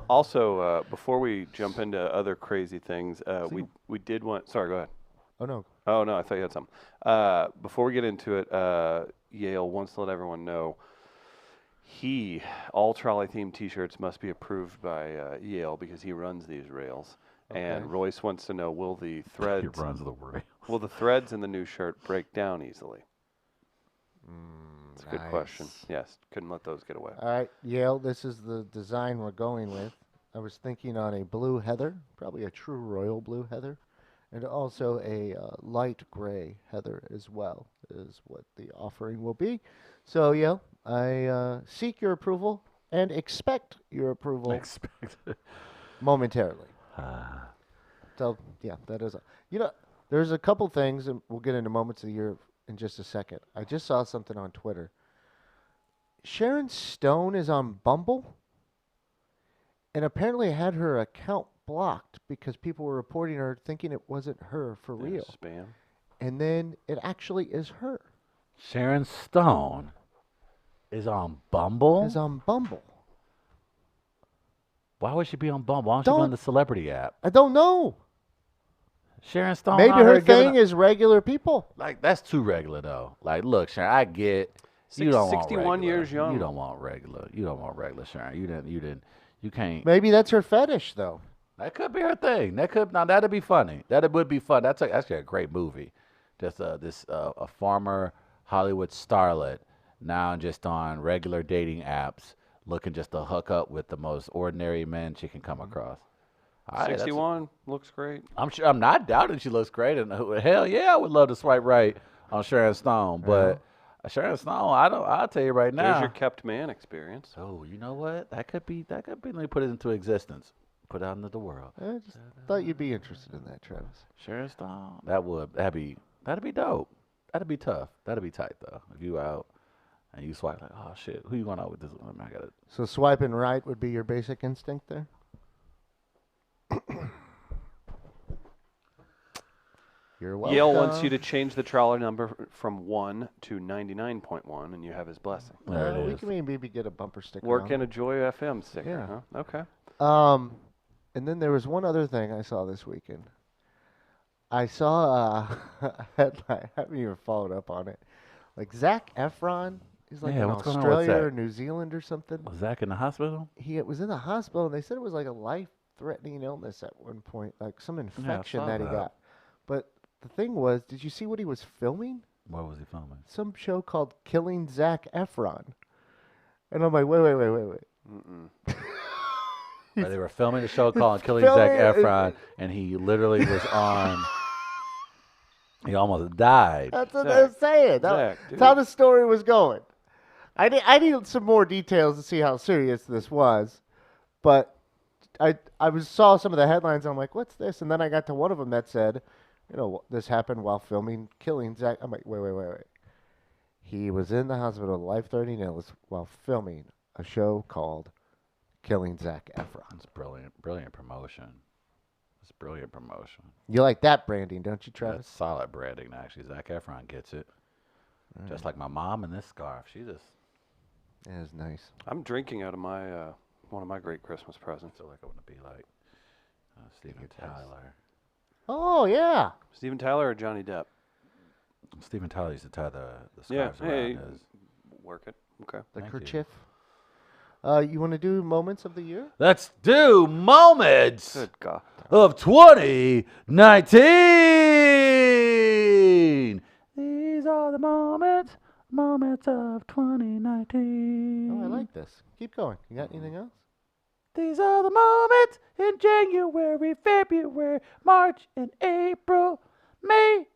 Also, before we jump into other crazy things, we did want. Sorry, go ahead. Oh no. Oh no, I thought you had something. Before we get into it, Yale wants to let everyone know all trolley themed T-shirts must be approved by Yale because he runs these rails. And Okay. Royce wants to know: will the He threads runs the rail. will the threads in the new shirt break down easily? It's a good question. Yes, couldn't let those get away. All right, Yale, this is the design we're going with. I was thinking on a blue heather, probably a true royal blue heather, and also a light gray heather as well is what the offering will be. So, Yale, I seek your approval and expect your approval momentarily. So, yeah, that is. There's a couple things, and we'll get into moments of the year in just a second. I just saw something on Twitter. Sharon Stone is on Bumble, and apparently had her account blocked because people were reporting her thinking it wasn't her for Yeah, real. spam. And then it actually is her. Sharon Stone is on Bumble. Is on Bumble. Why would she be on Bumble? Why don't she be on Don't- the celebrity app? I don't know. Sharon Stone. Maybe out her here giving thing is regular people. like that's too regular though. Like, look, Sharon, I get you don't want 61 regular. years young. You don't want regular. You don't want regular, Sharon. You can't. Maybe that's her fetish, though. That could be her thing. That'd be funny. That would be fun. That's actually a great movie. Just a former Hollywood starlet now just on regular dating apps, looking just to hook up with the most ordinary men she can come across. All right, that's- 61 looks great. I'm sure. I'm not doubting she looks great, and hell yeah, I would love to swipe right on Sharon Stone. But Sharon Stone, I'll tell you right now. There's your kept man experience. Oh, you know what? That could be. Let me put it into existence. Put it out into the world. I just thought you'd be interested in that, Travis. Sharon Stone. That'd be dope. That'd be tough. That'd be tight though. If you out and you swipe like, oh shit, who you going out with this one? I got it. So swiping right would be your basic instinct there? You're welcome. Yale wants you to change the trawler number from 1 to 99.1, and you have his blessing. There it We is. can maybe get a bumper sticker. Work on in a Joy FM sticker, Yeah. huh? Okay. And then there was one other thing I saw this weekend. I saw a headline. I haven't even followed up on it. Like Zac Efron, he's like Yeah, in what's going on with Australia Zac? or New Zealand or something. Was Zach in the hospital? He was in the hospital, and they said it was like a life-threatening illness at one point, like some infection saw that he that. got. But the thing was, did you see what he was filming? Where was he filming? Some show called Killing Zac Efron. And I'm like, wait. They were filming a show called Killing Zac filming- Efron, and he literally was on. He almost died. That's what they're saying. Zac, That's how dude. the story was going. I need some more details to see how serious this was, but I saw some of the headlines. And I'm like, what's this? And then I got to one of them that said, this happened while filming Killing Zach. I'm like, wait. He was in the hospital, life-threatening illness, while filming a show called Killing Zac Efron. It's brilliant promotion. It's brilliant promotion. You like that branding, don't you, Travis? That's solid branding, actually. Zac Efron gets it. Just like my mom in this scarf. She just That is nice. I'm drinking out of my one of my great Christmas presents. feel like I want to be like Steven Tyler. Oh, yeah. Steven Tyler or Johnny Depp? Steven Tyler used to tie the Yeah, scarves around his. work it. Okay. The Thank you. kerchief. You want to do moments of the year? Let's do moments Good God. of 2019. These are the moments of 2019. Oh, I like this. Keep going. You got anything else? These are the moments in January, February, March, and April, May,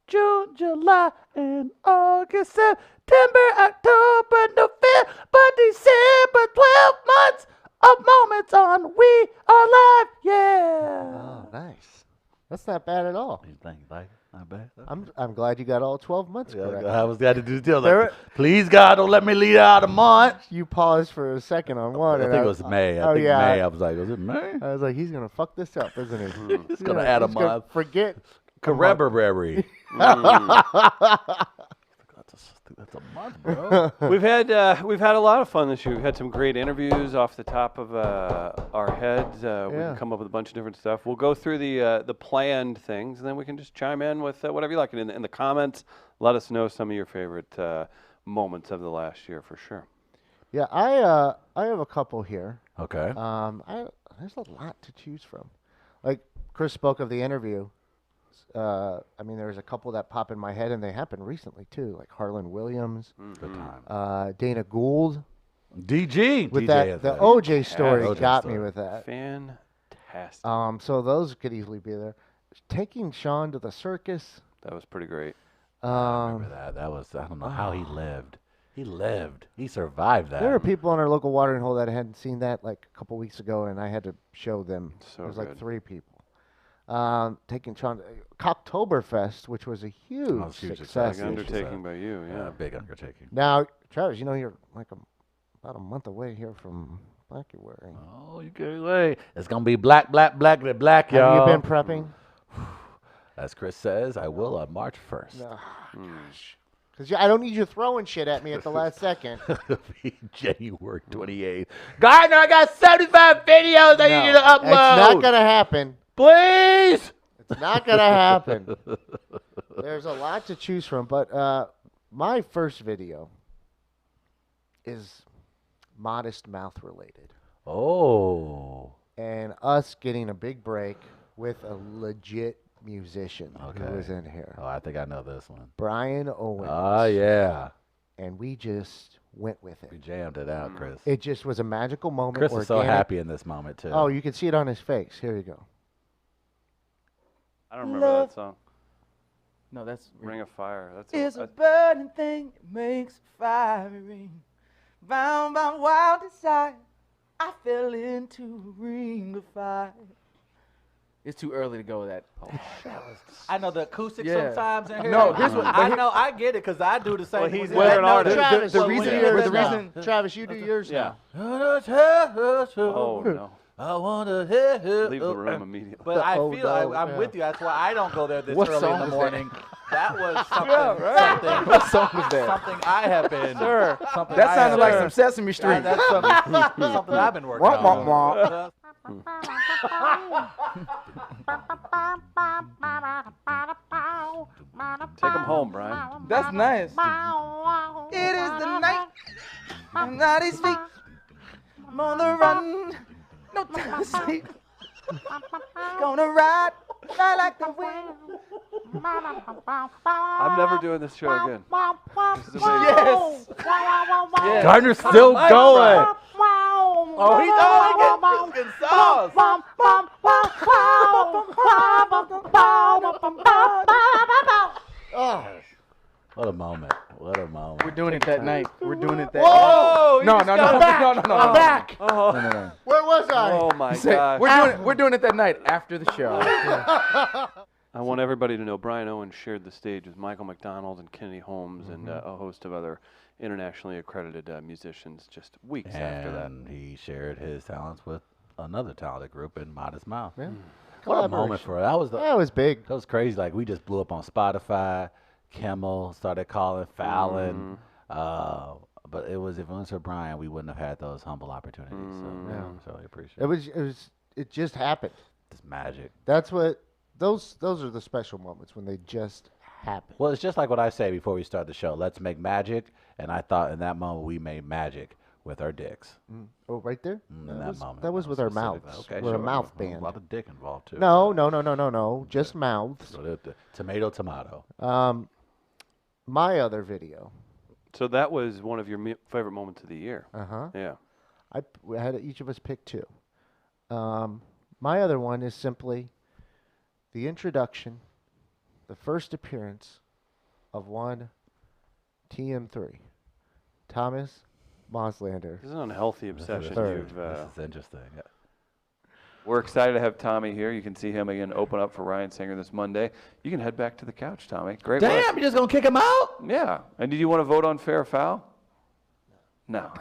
June, July, and August, September, October, November, December, 12 months of moments on We Are Live. Yeah. Oh, nice. That's not bad at all. You think like it? Not bad. I'm glad you got all 12 months correct. I was got to do the deal. There- Like, please God, don't let me lead out a month. You paused for a second on I one. think and it was May. I oh, think yeah. May. I was like, was it May? I was like, he's going to fuck this up, isn't he? He's gonna add a he's gonna month. Forget. Corroborary. That's a month, bro. we've had a lot of fun this year. We've had some great interviews off the top of our heads. We Yeah. can come up with a bunch of different stuff. We'll go through the planned things, and then we can just chime in with whatever you like. And in the comments, let us know some of your favorite moments of the last year for sure. Yeah, I have a couple here. Okay. There's a lot to choose from. Like Chris spoke of the interview. I mean, there's a couple that pop in my head, and they happened recently too, like Harlan Williams, Good time. Dana Gould. DG. With DJ that, is the like- OJ story OJ got story. me with that. Fantastic. So those could easily be there. Taking Sean to the circus. That was pretty great. I remember that. That was, I don't know how he lived. He lived. He survived that. There were people on our local watering hole that hadn't seen that like a couple weeks ago, and I had to show them. So There was like good. 3 people. Taking Sean Cocktoberfest, which was a huge was huge success. Big Huge undertaking by you, yeah. Big undertaking. Now, Travis, you're like about a month away here from Blackywearing. Oh, you can't wait. It's going to be black, y'all. Have you been prepping? As Chris says, I will on March 1st. Oh, gosh. Because I don't need you throwing shit at me at the last second. It'll be January 28th. Gardner, I got 75 videos I need you to upload. It's not going to happen. Please. It's not going to happen. There's a lot to choose from, but my first video is Modest Mouth related. Oh. And us getting a big break with a legit musician who Okay. was in here. Oh, I think I know this one. Brian Owens. Oh, yeah. And we just went with We it. jammed it out, Chris. It just was a magical moment. Chris is so organic. happy in this moment, too. Oh, you can see it on his face. Here you go. I don't remember that song. No, that's Ring of Fire. That's It's a burning thing that makes fire ring. Bound by wild desire, I fell into a ring of fire. It's too early to go with that. I know the acoustics Yeah. sometimes in here. No, here's what- I know, I get it, because I do the same Well, thing. he's with whether that. an artist- Travis, the well, reason when here- you're the done. reason- Travis, you do yours yeah. now. Oh, no. I want to hear. Leave the room immediately. But I Oh, feel no, I'm yeah. with you. That's why I don't go there this What early in song the was that? morning. That was something. right. What song was that? Something I have been. Sure. Something That I sounded have like been- some Sesame Street. That's something I've been working Womp, womp, on. Take him home, Brian. That's nice. It is the night. I'm at his feet. I'm on the run. No time to sleep. Gonna ride like the wind. I'm never doing this show again. This is amazing. Yes. Yes. Gardner's still Mike, going. Oh, he's getting sauce. Oh, What a moment. What a moment. We're doing it that night. We're doing it that Whoa! No, no, no, no, no, no, no. I'm back. No, no, no. Where was I? Oh, my Say, gosh. we're doing it that night after the show. I want everybody to know Brian Owens shared the stage with Michael McDonald and Kennedy Holmes and a host of other internationally accredited musicians just weeks after that. And he shared his talents with another talented group in Modest Mouth. Yeah. What a moment for it. That was That was big. that was crazy. Like we just blew up on Spotify. Kimmel started calling Fallon. But it was if it wasn't for Brian, we wouldn't have had those humble opportunities. So I appreciate It just happened. It's magic. That's what those are the special moments when they just happen. Well, it's just like what I say before we start the show. Let's make magic. And I thought in that moment we made magic with our dicks. Oh, right there. In That that was, moment. that was with our mouths. Specifically. Okay, We're a sure. mouth There's band. A lot of dick involved too. No. Just mouths. So the tomato. My other video. So that was one of your favorite moments of the year. Yeah. We had each of us pick two. My other one is simply the introduction, the first appearance of one TM3, Thomas Moslander. This is an unhealthy obsession. third. This is interesting. Yeah. We're excited to have Tommy here. You can see him again open up for Ryan Singer this Monday. You can head back to the couch, Tommy. Great work. Damn, you just gonna kick him out? Yeah. And did you want to vote on fair or foul? No.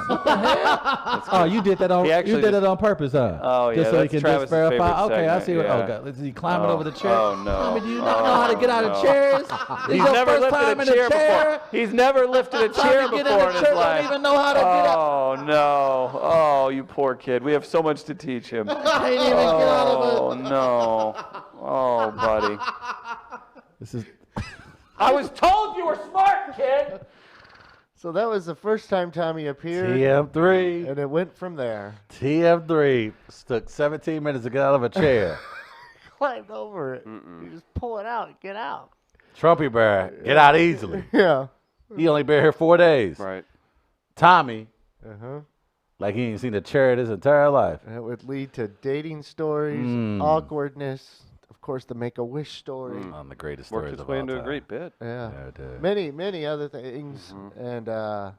Oh, you did that on He you actually did just- it on purpose, huh? Oh, yeah, Just so he that's can Travis's just verify. favorite Okay, I segment, see what. yeah. Oh, God, is he climbing Oh, over the chair? oh, no. Tommy, do you not know how to get out of no. chairs? This He's your never first lifted time a in chair a chair. before. He's never lifted a Tommy, chair get in before the in his chair, life. don't even know how to get up. Oh, no. Oh, you poor kid. We have so much to teach him. Can't even get out of it. Oh, no. Oh, buddy. This is I was told you were smart, kid. So that was the first time Tommy appeared, TM3. and it went from there. TM3 took 17 minutes to get out of a chair. Climbed over it. You just pull it out, get out. Trumpy Bear, get out easily. Yeah. He only been here 4 days. Right. Tommy, Uh-huh. like he ain't seen a chair in his entire life. And it would lead to dating stories, awkwardness, of course, the Make-A-Wish story. One of the greatest Worked stories its of way all into a time. great bit. Yeah. Yeah, it did. Many other things. And that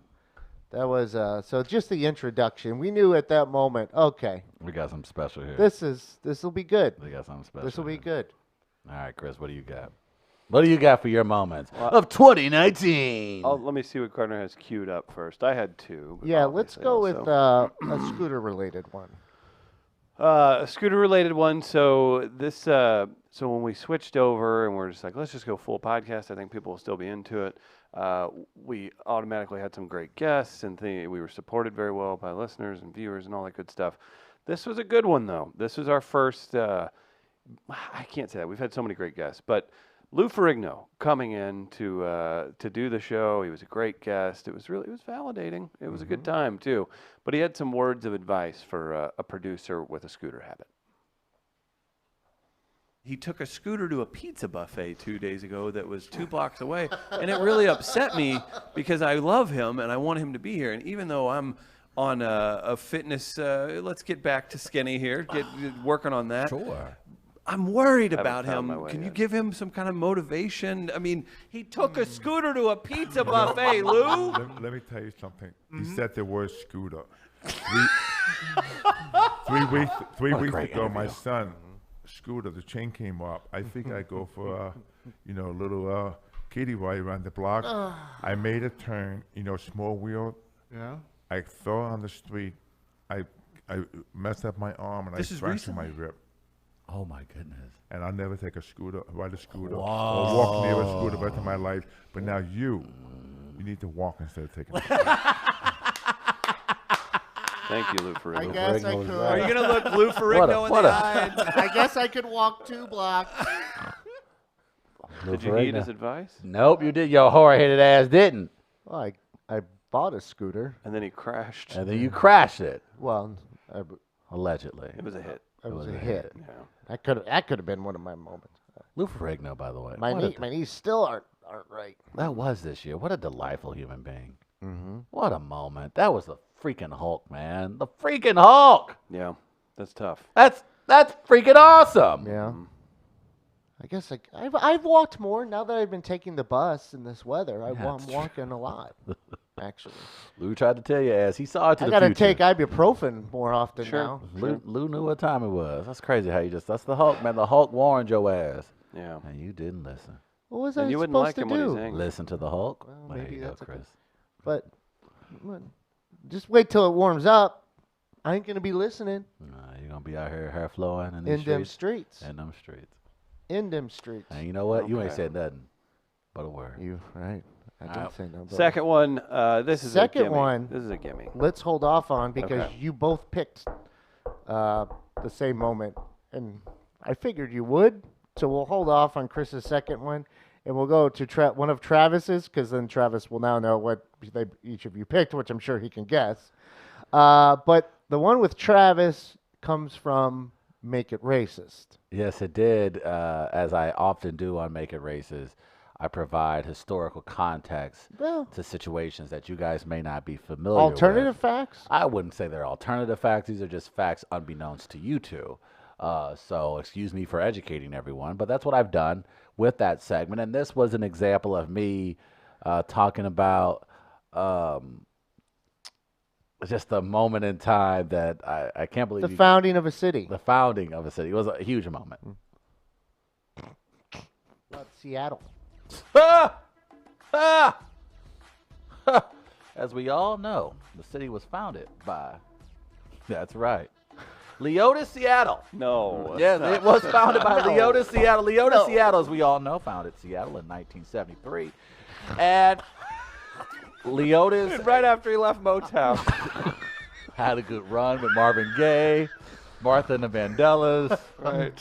was, so just the introduction. We knew at that moment, okay, We got something special here. this will be good. We got something special. This will be here. good. All right, Chris, what do you got? What do you got for your moments of 2019? Let me see what Gardner has queued up first. I had two. but Yeah, let's obviously go with also- a scooter-related one. A scooter-related one. So this, so when we switched over and we're just like, let's just go full podcast. I think people will still be into it. We automatically had some great guests and we were supported very well by listeners and viewers and all that good stuff. This was a good one though. This was our first. I can't say that we've had so many great guests, but Lou Ferrigno coming in to do the show. He was a great guest. It was validating. It was a good time too. But he had some words of advice for a producer with a scooter habit. He took a scooter to a pizza buffet 2 days ago that was 2 blocks away, and it really upset me because I love him and I want him to be here. And even though I'm on a fitness, let's get back to skinny here, get working on that. sure. I'm worried Haven't about found my him. way Can you yet. give him some kind of motivation? I mean, he took a scooter to a pizza buffet, Lou. Let me tell you something. He said the word scooter. Three weeks great ago, my interview. son, scooter, the chain came up. I think I go for a little kiddie ride around the block. I made a turn, small wheel. Yeah. I fell on the street. I messed up my arm and This I is fractured my recently? rib. Oh my goodness. And I'll never take ride a scooter or walk near a scooter the rest of my life. But now you need to walk instead of taking a scooter. Thank you, Lou Ferrigno. I guess I Ferrigno was could. Are you going to look Lou Ferrigno in what the a- eye? I guess I could walk 2 blocks. Did you heed his advice? Nope, you did. Your hard-headed ass didn't. Well, I bought a scooter. And then he crashed. And then you crashed it, Well, allegedly. It was a hit. it was was a a hit. Yeah. That could have been one of my moments. Lou Ferrigno, by the way. My What a- my knees still aren't right. That was this year. What a delightful human being. Mm-hmm. What a moment. That was the freaking Hulk, man. The freaking Hulk. Yeah. That's tough. That's freaking awesome. Yeah. I guess I've walked more now that I've been taking the bus in this weather. I'm walking a lot, actually. Lou tried to tell your ass. He saw it to I the gotta future. take ibuprofen more often Sure. now. Lou knew what time it was. That's crazy how you that's the Hulk, man. The Hulk warned your ass. Yeah. And you didn't listen. What was And I you wouldn't supposed like to him when he's do? angry. Listen to the Hulk. Well, There maybe you go, that's a good- Chris. But just wait till it warms up. I ain't gonna be listening You're gonna be out here hair flowing in in these them streets. streets. In them streets. In them streets. And you know what? You ain't Okay. said nothing but a word. You right? I didn't say no. but Second one. This is Second a gimme. one. This is a gimme. Let's hold off on because Okay. you both picked the same moment, and I figured you would. So we'll hold off on Chris's second one, and we'll go to one of Travis's, because then Travis will now know what each of you picked, which I'm sure he can guess. But the one with Travis comes from Make It Racist. Yes, it did. As I often do on Make It Races, I provide historical context Well, to situations that you guys may not be familiar alternative with. facts. I wouldn't say they're alternative facts. These are just facts unbeknownst to you two. So excuse me for educating everyone, but that's what I've done with that segment. And this was an example of me talking about just a moment in time that I can't believe The founding of a city. the founding of a city. It was a huge moment. About Seattle. Ah! Ah! As we all know, the city was founded by, that's right, Leota, Seattle. No. Yes, it was founded by Leota, Seattle. Leota, Seattle, as we all know, founded Seattle in 1973. And Leota's Right after he left Motown. had a good run with Marvin Gaye, Martha and the Vandellas. Right.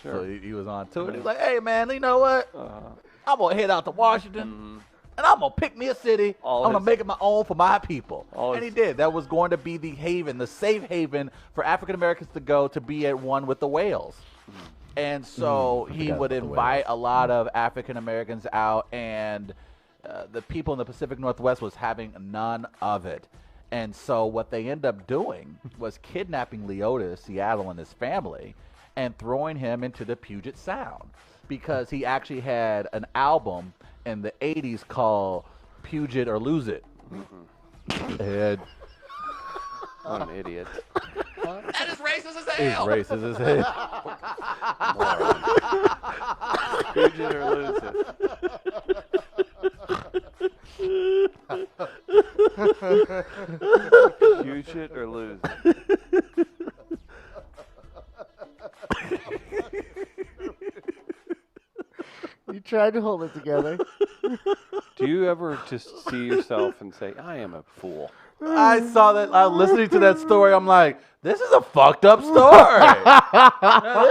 So Sure. he was on tour. And he was like, hey, man, you know what? I'm going to head out to Washington, and I'm going to pick me a city. All I'm going his- to make it my own for my people. all And he his- did. That was going to be the haven, the safe haven for African Americans to go to be at one with the whales. And so he forgot would about the invite a lot of African Americans out, and the people in the Pacific Northwest was having none of it. And so what they ended up doing was kidnapping Leota, Seattle, and his family, and throwing him into the Puget Sound, because he actually had an album in the 80s called Puget or Lose It. And What an idiot. that is racist as hell. It's racist as hell. Puget or lose it. Puget or lose it. You tried to hold it together. Do you ever just see yourself and say, I am a fool? I saw that. Listening to that story, I'm like, this is a fucked up story.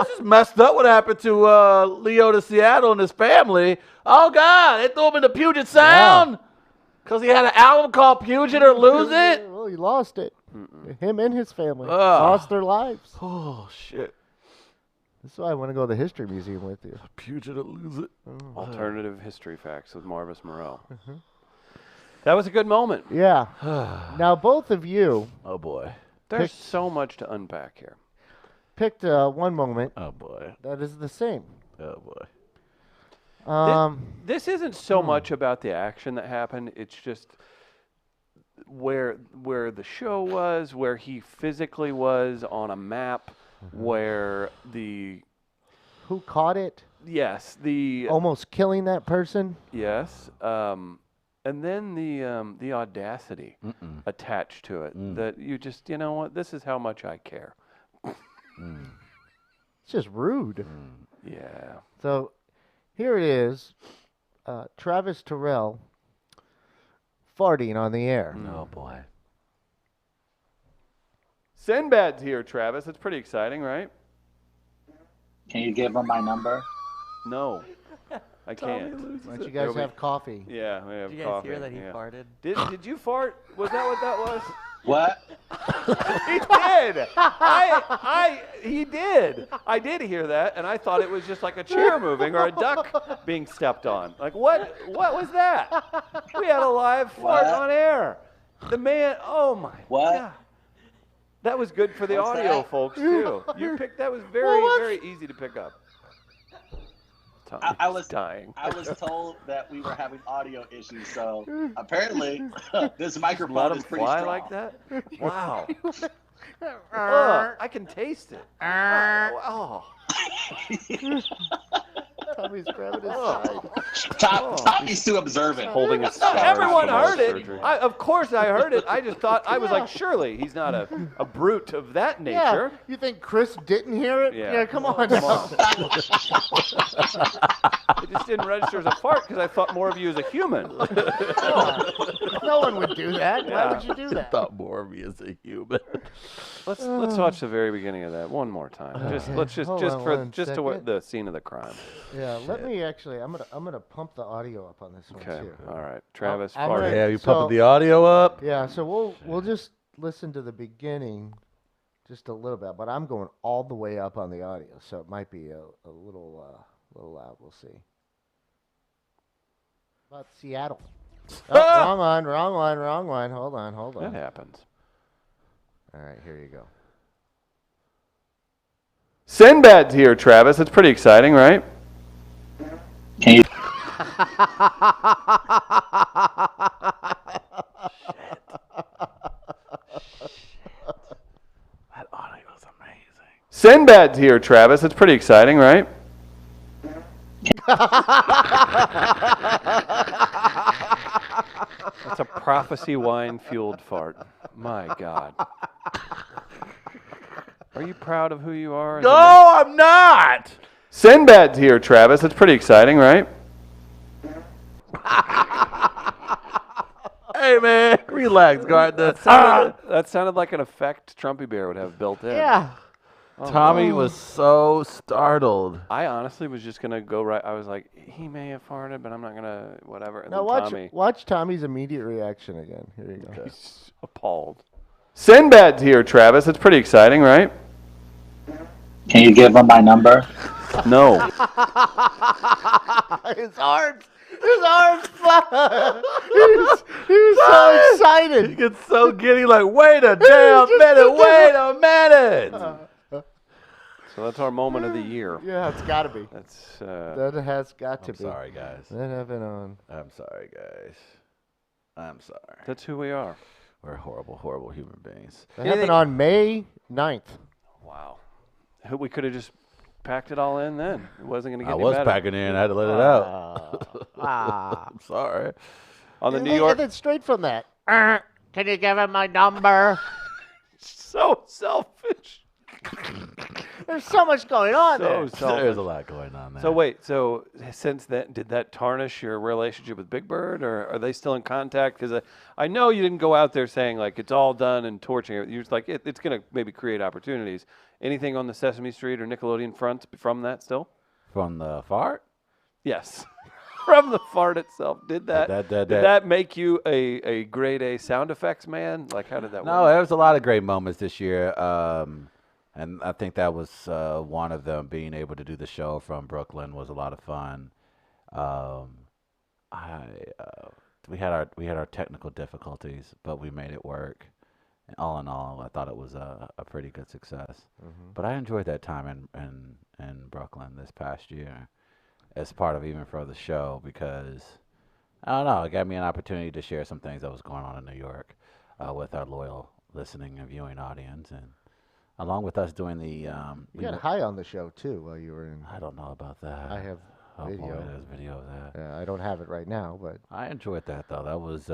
This is messed up. What happened to Leota, Seattle, and his family? Oh God, they threw him in the Puget Sound because he had an album called Puget or Lose It. Well, he lost it. Him and his family Ugh. lost their lives. Oh shit, That's why I want to go to the history museum with you. Puget or Lose It. Alternative history facts with Marvis Moreau. That was a good moment. Yeah. Now both of you Oh boy. There's so much to unpack here. picked one moment Oh boy. that is the same. Oh boy. This isn't so much about the action that happened. It's just where the show was, where he physically was on a map, where the Who caught it? the Almost killing that person. yes, and then the audacity attached to it. That you just, you know what, this is how much I care. It's just rude. Yeah. So here it is. Travis Terrell farting on the air. Oh boy. Sinbad's here, Travis. It's pretty exciting, right? Can you give him my number? No, I can't. Why don't you guys have coffee? Yeah, we have Did you guys coffee. hear that he yeah. farted? Did you fart? Was that what that was? What? He did. He did. I did hear that, and I thought it was just like a chair moving or a duck being stepped on. Like what? What was that? We had a live fart What? on air. The man. Oh my What? God. That was good for the What's audio that? folks too. You picked. That was very easy to pick up. I was dying. I was told that we were having audio issues, so apparently this Let microphone him is pretty fly strong. like that? Wow. Ugh, I can taste it. Oh. Tommy's grabbing his side. Tommy's too observant. Holding his No, scars everyone from all heard the it. surgery. Of course I heard it. I just thought, I was like, surely he's not a brute of that Yeah, nature. you think Chris didn't hear it? Yeah. Come on. Come on. It just didn't register as a fart because I thought more of you as a human. No one would do that. Why Yeah. would you do that? Thought more of me as a human. Let's watch the very beginning of that one more time. Let's just Hold just on for one just to second. the scene of the crime. Yeah, let me actually. I'm gonna pump the audio up on this one Okay. too. All right. Travis I'm farted. gonna- Yeah, you So- pumping the audio up? Yeah, so we'll just listen to the beginning, just a little bit. But I'm going all the way up on the audio, so it might be a little loud. We'll see. About Seattle. Oh, wrong one. Hold on. That happens. All right, here you go. Sinbad's here, Travis. It's pretty exciting, right? Can you That audio was amazing. Sinbad's here, Travis. It's pretty exciting, right? That's a prophecy wine fueled fart. My God. Are you proud of who you are? as a man? No, I'm not. Sinbad's here, Travis. It's pretty exciting, right? Hey, man, relax, Gardner. That sounded like an effect Trumpy Bear would have built in. Yeah. Tommy was so startled. I honestly was just gonna go right. I was like, he may have farted, but I'm not gonna whatever. And Now then watch Tommy, watch Tommy's immediate reaction again. Here you go. he's appalled. Sinbad's here, Travis. It's pretty exciting, right? can you give him my number? No. His arms fly. He was so He excited. gets so giddy, like, wait a damn minute, wait a minute. So that's our moment of the year. Yeah, it's got to be. That's That has got to I'm be. sorry, guys. That happened on. I'm sorry, guys. I'm sorry. that's who we are. We're horrible, horrible human beings. That happened on May 9th. Wow. We could have just packed it all in then. It wasn't gonna get I any was better. packing in. I had to let it out. I'm sorry. On the New And York. then straight from that. Can you give him my number? So selfish. There's so much going on So there. There's selfish. a lot going on there. So wait, so since then, did that tarnish your relationship with Big Bird, or are they still in contact? Because I know you didn't go out there saying like it's all done and torching it. You're just like it's going to maybe create opportunities. Anything on the Sesame Street or Nickelodeon front from that still? From the fart? Yes, from the fart itself. Did That- did that make you a grade A sound effects man? Like how did that No, work? there was a lot of great moments this year. And I think that was one of them. Being able to do the show from Brooklyn was a lot of fun. We had our technical difficulties, but we made it work. And all in all, I thought it was a pretty good success. But I enjoyed that time in Brooklyn this past year as part of Even Further show because I don't know, it gave me an opportunity to share some things that was going on in New York with our loyal listening and viewing audience, and along with us doing the You got high on the show too while you were in. I don't know about that. I have Oh video. boy, there's video of that. I don't have it right now, but I enjoyed that though. That was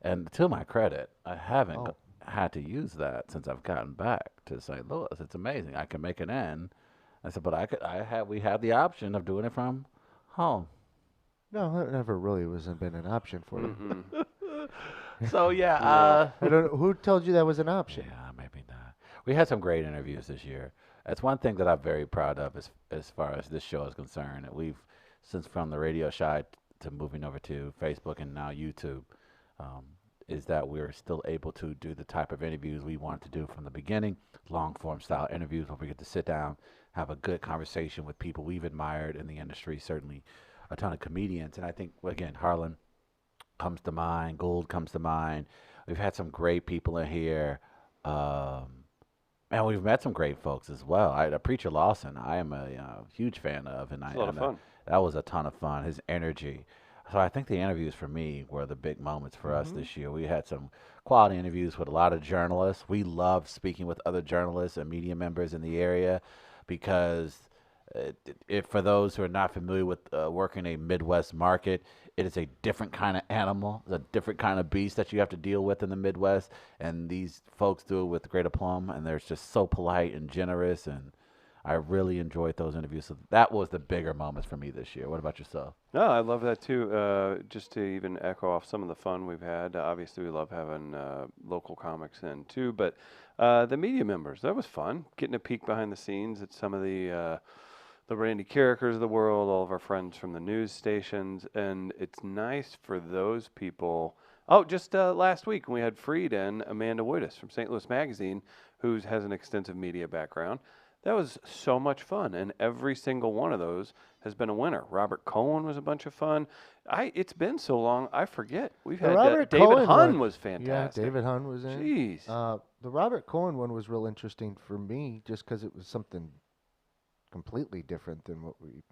and to my credit, I haven't Oh. had to use that since I've gotten back to St. Louis. It's amazing. I can make it in. I said, but we had the option of doing it from home. no, that never really wasn't been an option for you. So yeah, I don't know who told you that was an option. yeah, maybe not. We had some great interviews this year. That's one thing that I'm very proud of as far as this show is concerned. We've, since from the radio side to moving over to Facebook and now YouTube, is that we're still able to do the type of interviews we want to do from the beginning, long form style interviews where we get to sit down, have a good conversation with people we've admired in the industry, certainly a ton of comedians. And I think, again, Harlan comes to mind, Gould comes to mind. We've had some great people in here. And we've met some great folks as well. Preacher Lawson, I am a huge fan of, and It's a lot of fun. That was a ton of fun. His energy. So I think the interviews for me were the big moments for us this year. We had some quality interviews with a lot of journalists. We love speaking with other journalists and media members in the area because For those who are not familiar with working a Midwest market, it is a different kind of animal, it's a different kind of beast that you have to deal with in the Midwest. And these folks do it with great aplomb, and they're just so polite and generous. And I really enjoyed those interviews. So that was the bigger moments for me this year. What about yourself? No, I love that too. Just to even echo off some of the fun we've had. Obviously, we love having local comics in too, but the media members, that was fun. Getting a peek behind the scenes at some of the Randy Carrickers of the world, all of our friends from the news stations, and it's nice for those people. Oh, just last week we had Freed and Amanda Woodis from St. Louis Magazine, who has an extensive media background. That was so much fun, and every single one of those has been a winner. Robert Cohen was a bunch of fun. It's been so long, I forget. We've had Robert David Cohen Hunn one- was fantastic. Yeah, David Hunn was in. Jeez. The Robert Cohen one was real interesting for me, just because it was something completely different than what we.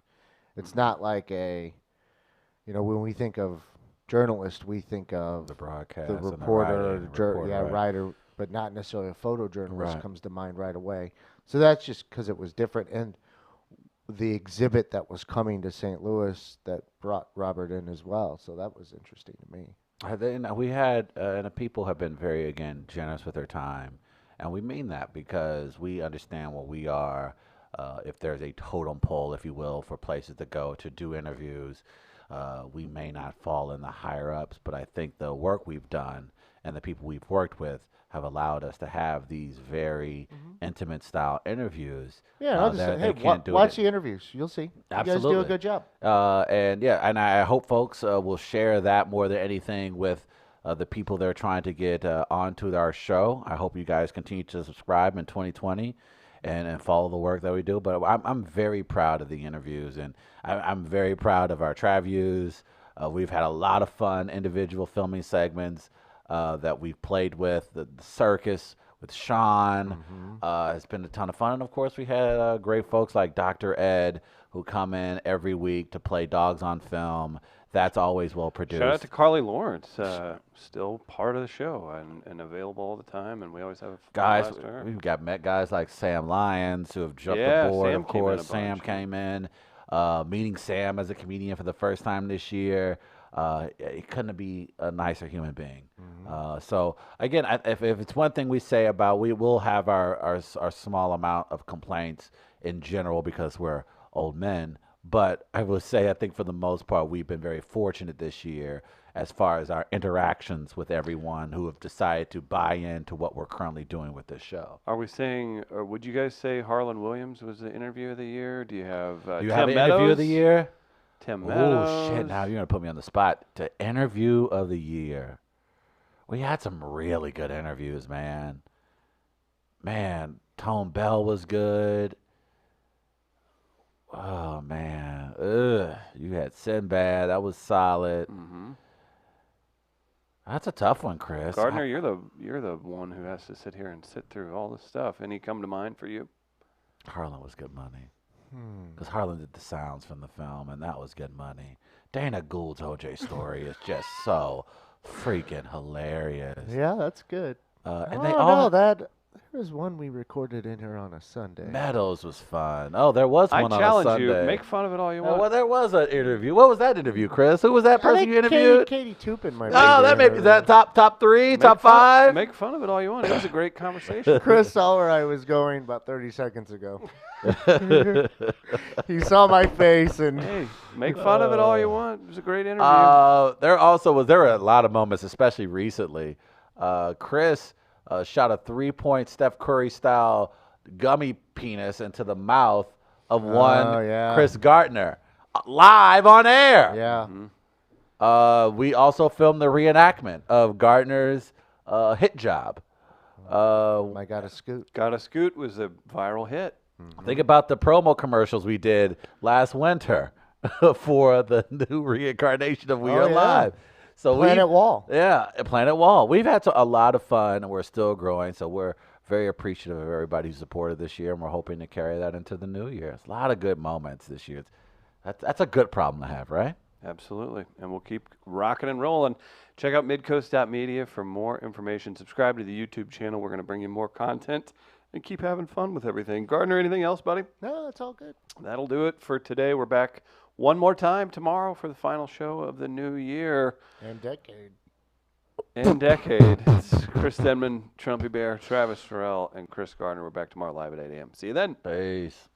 It's not like when we think of journalist, we think of The broadcast, the and the reporter, writing, reporter, right. writer, but not necessarily a photojournalist Right. comes to mind right away. So that's just because it was different, and the exhibit that was coming to St. Louis that brought Robert in as well. So that was interesting to me. We had, and the people have been very, again, generous with their time. And we mean that because we understand what we are. If there's a totem pole, if you will, for places to go to do interviews, we may not fall in the higher ups, but I think the work we've done and the people we've worked with have allowed us to have these very intimate style interviews. Yeah, I'll just say, that hey, they can't do watch it. the interviews. You'll see. You guys do Absolutely. a good job. And I hope folks will share that more than anything with the people they're trying to get onto our show. I hope you guys continue to subscribe in 2020 and follow the work that we do. But I'm very proud of the interviews, and I'm very proud of our Traviews. We've had a lot of fun individual filming segments that we've played with. The circus with Sean has been a ton of fun. And, of course, we had great folks like Dr. Ed who come in every week to play Dogs on Film. That's always well produced. Shout out to Carly Lawrence, still part of the show and available all the time, and we always have a Guys, blast with her. we've met guys like Sam Lyons who have jumped Yeah, aboard. Sam Of came in a course, Sam bunch, came in. Meeting Sam as a comedian for the first time this year. He couldn't be a nicer human being. So again, if it's one thing we say about, we will have our small amount of complaints in general because we're old men. But I will say, I think for the most part, we've been very fortunate this year as far as our interactions with everyone who have decided to buy into what we're currently doing with this show. Are we saying, or would you guys say Harlan Williams was the interview of the year? Do you have Do you Tim have an Meadows? interview of the year? Tim Meadows. Oh, shit, now you're going to put me on the spot. To interview of the year. We had some really good interviews, man. Man, Tone Bell was good. Oh, man. You had Sinbad. That was solid. That's a tough one, Chris. Gardner, you're the one who has to sit here and sit through all this stuff. Any come to mind for you? Harlan was good money. Because Harlan did the sounds from the film, and that was good money. Dana Gould's OJ story is just so freaking hilarious. Yeah, that's good. And oh, they all no, there was one we recorded in here on a Sunday. Meadows was fun. Oh, there was I one on a challenge Sunday. you. Make fun of it all you want. Well, there was an interview. What was that interview, Chris? Who was that person you interviewed? Katie Tupin might Oh, that may be that top three, top five. Make fun of it all you want. It was a great conversation. Chris saw where I was going about 30 seconds ago. He saw my face and Hey, make fun of it all you want. It was a great interview. There were a lot of moments, especially recently. Chris shot a 3-point Steph Curry style gummy penis into the mouth of one yeah. Chris Gardner live on air. yeah. We also filmed the reenactment of Gardner's hit job. I got a scoot. Got a Scoot was a viral hit. Think about the promo commercials we did last winter for the new reincarnation of We Are yeah. Live. So Planet Wall. Yeah, Planet Wall. We've had a lot of fun, and we're still growing. So we're very appreciative of everybody who supported this year, and we're hoping to carry that into the new year. It's a lot of good moments this year. That's a good problem to have, right? Absolutely. And we'll keep rocking and rolling. Check out midcoast.media for more information. Subscribe to the YouTube channel. We're going to bring you more content and keep having fun with everything. Gardner, anything else, buddy? No, it's all good. That'll do it for today. We're back one more time tomorrow for the final show of the new year And decade. and decade. It's Chris Denman, Trumpy Bear, Travis Farrell, and Chris Gardner. We're back tomorrow live at 8 a.m. See you then. Peace.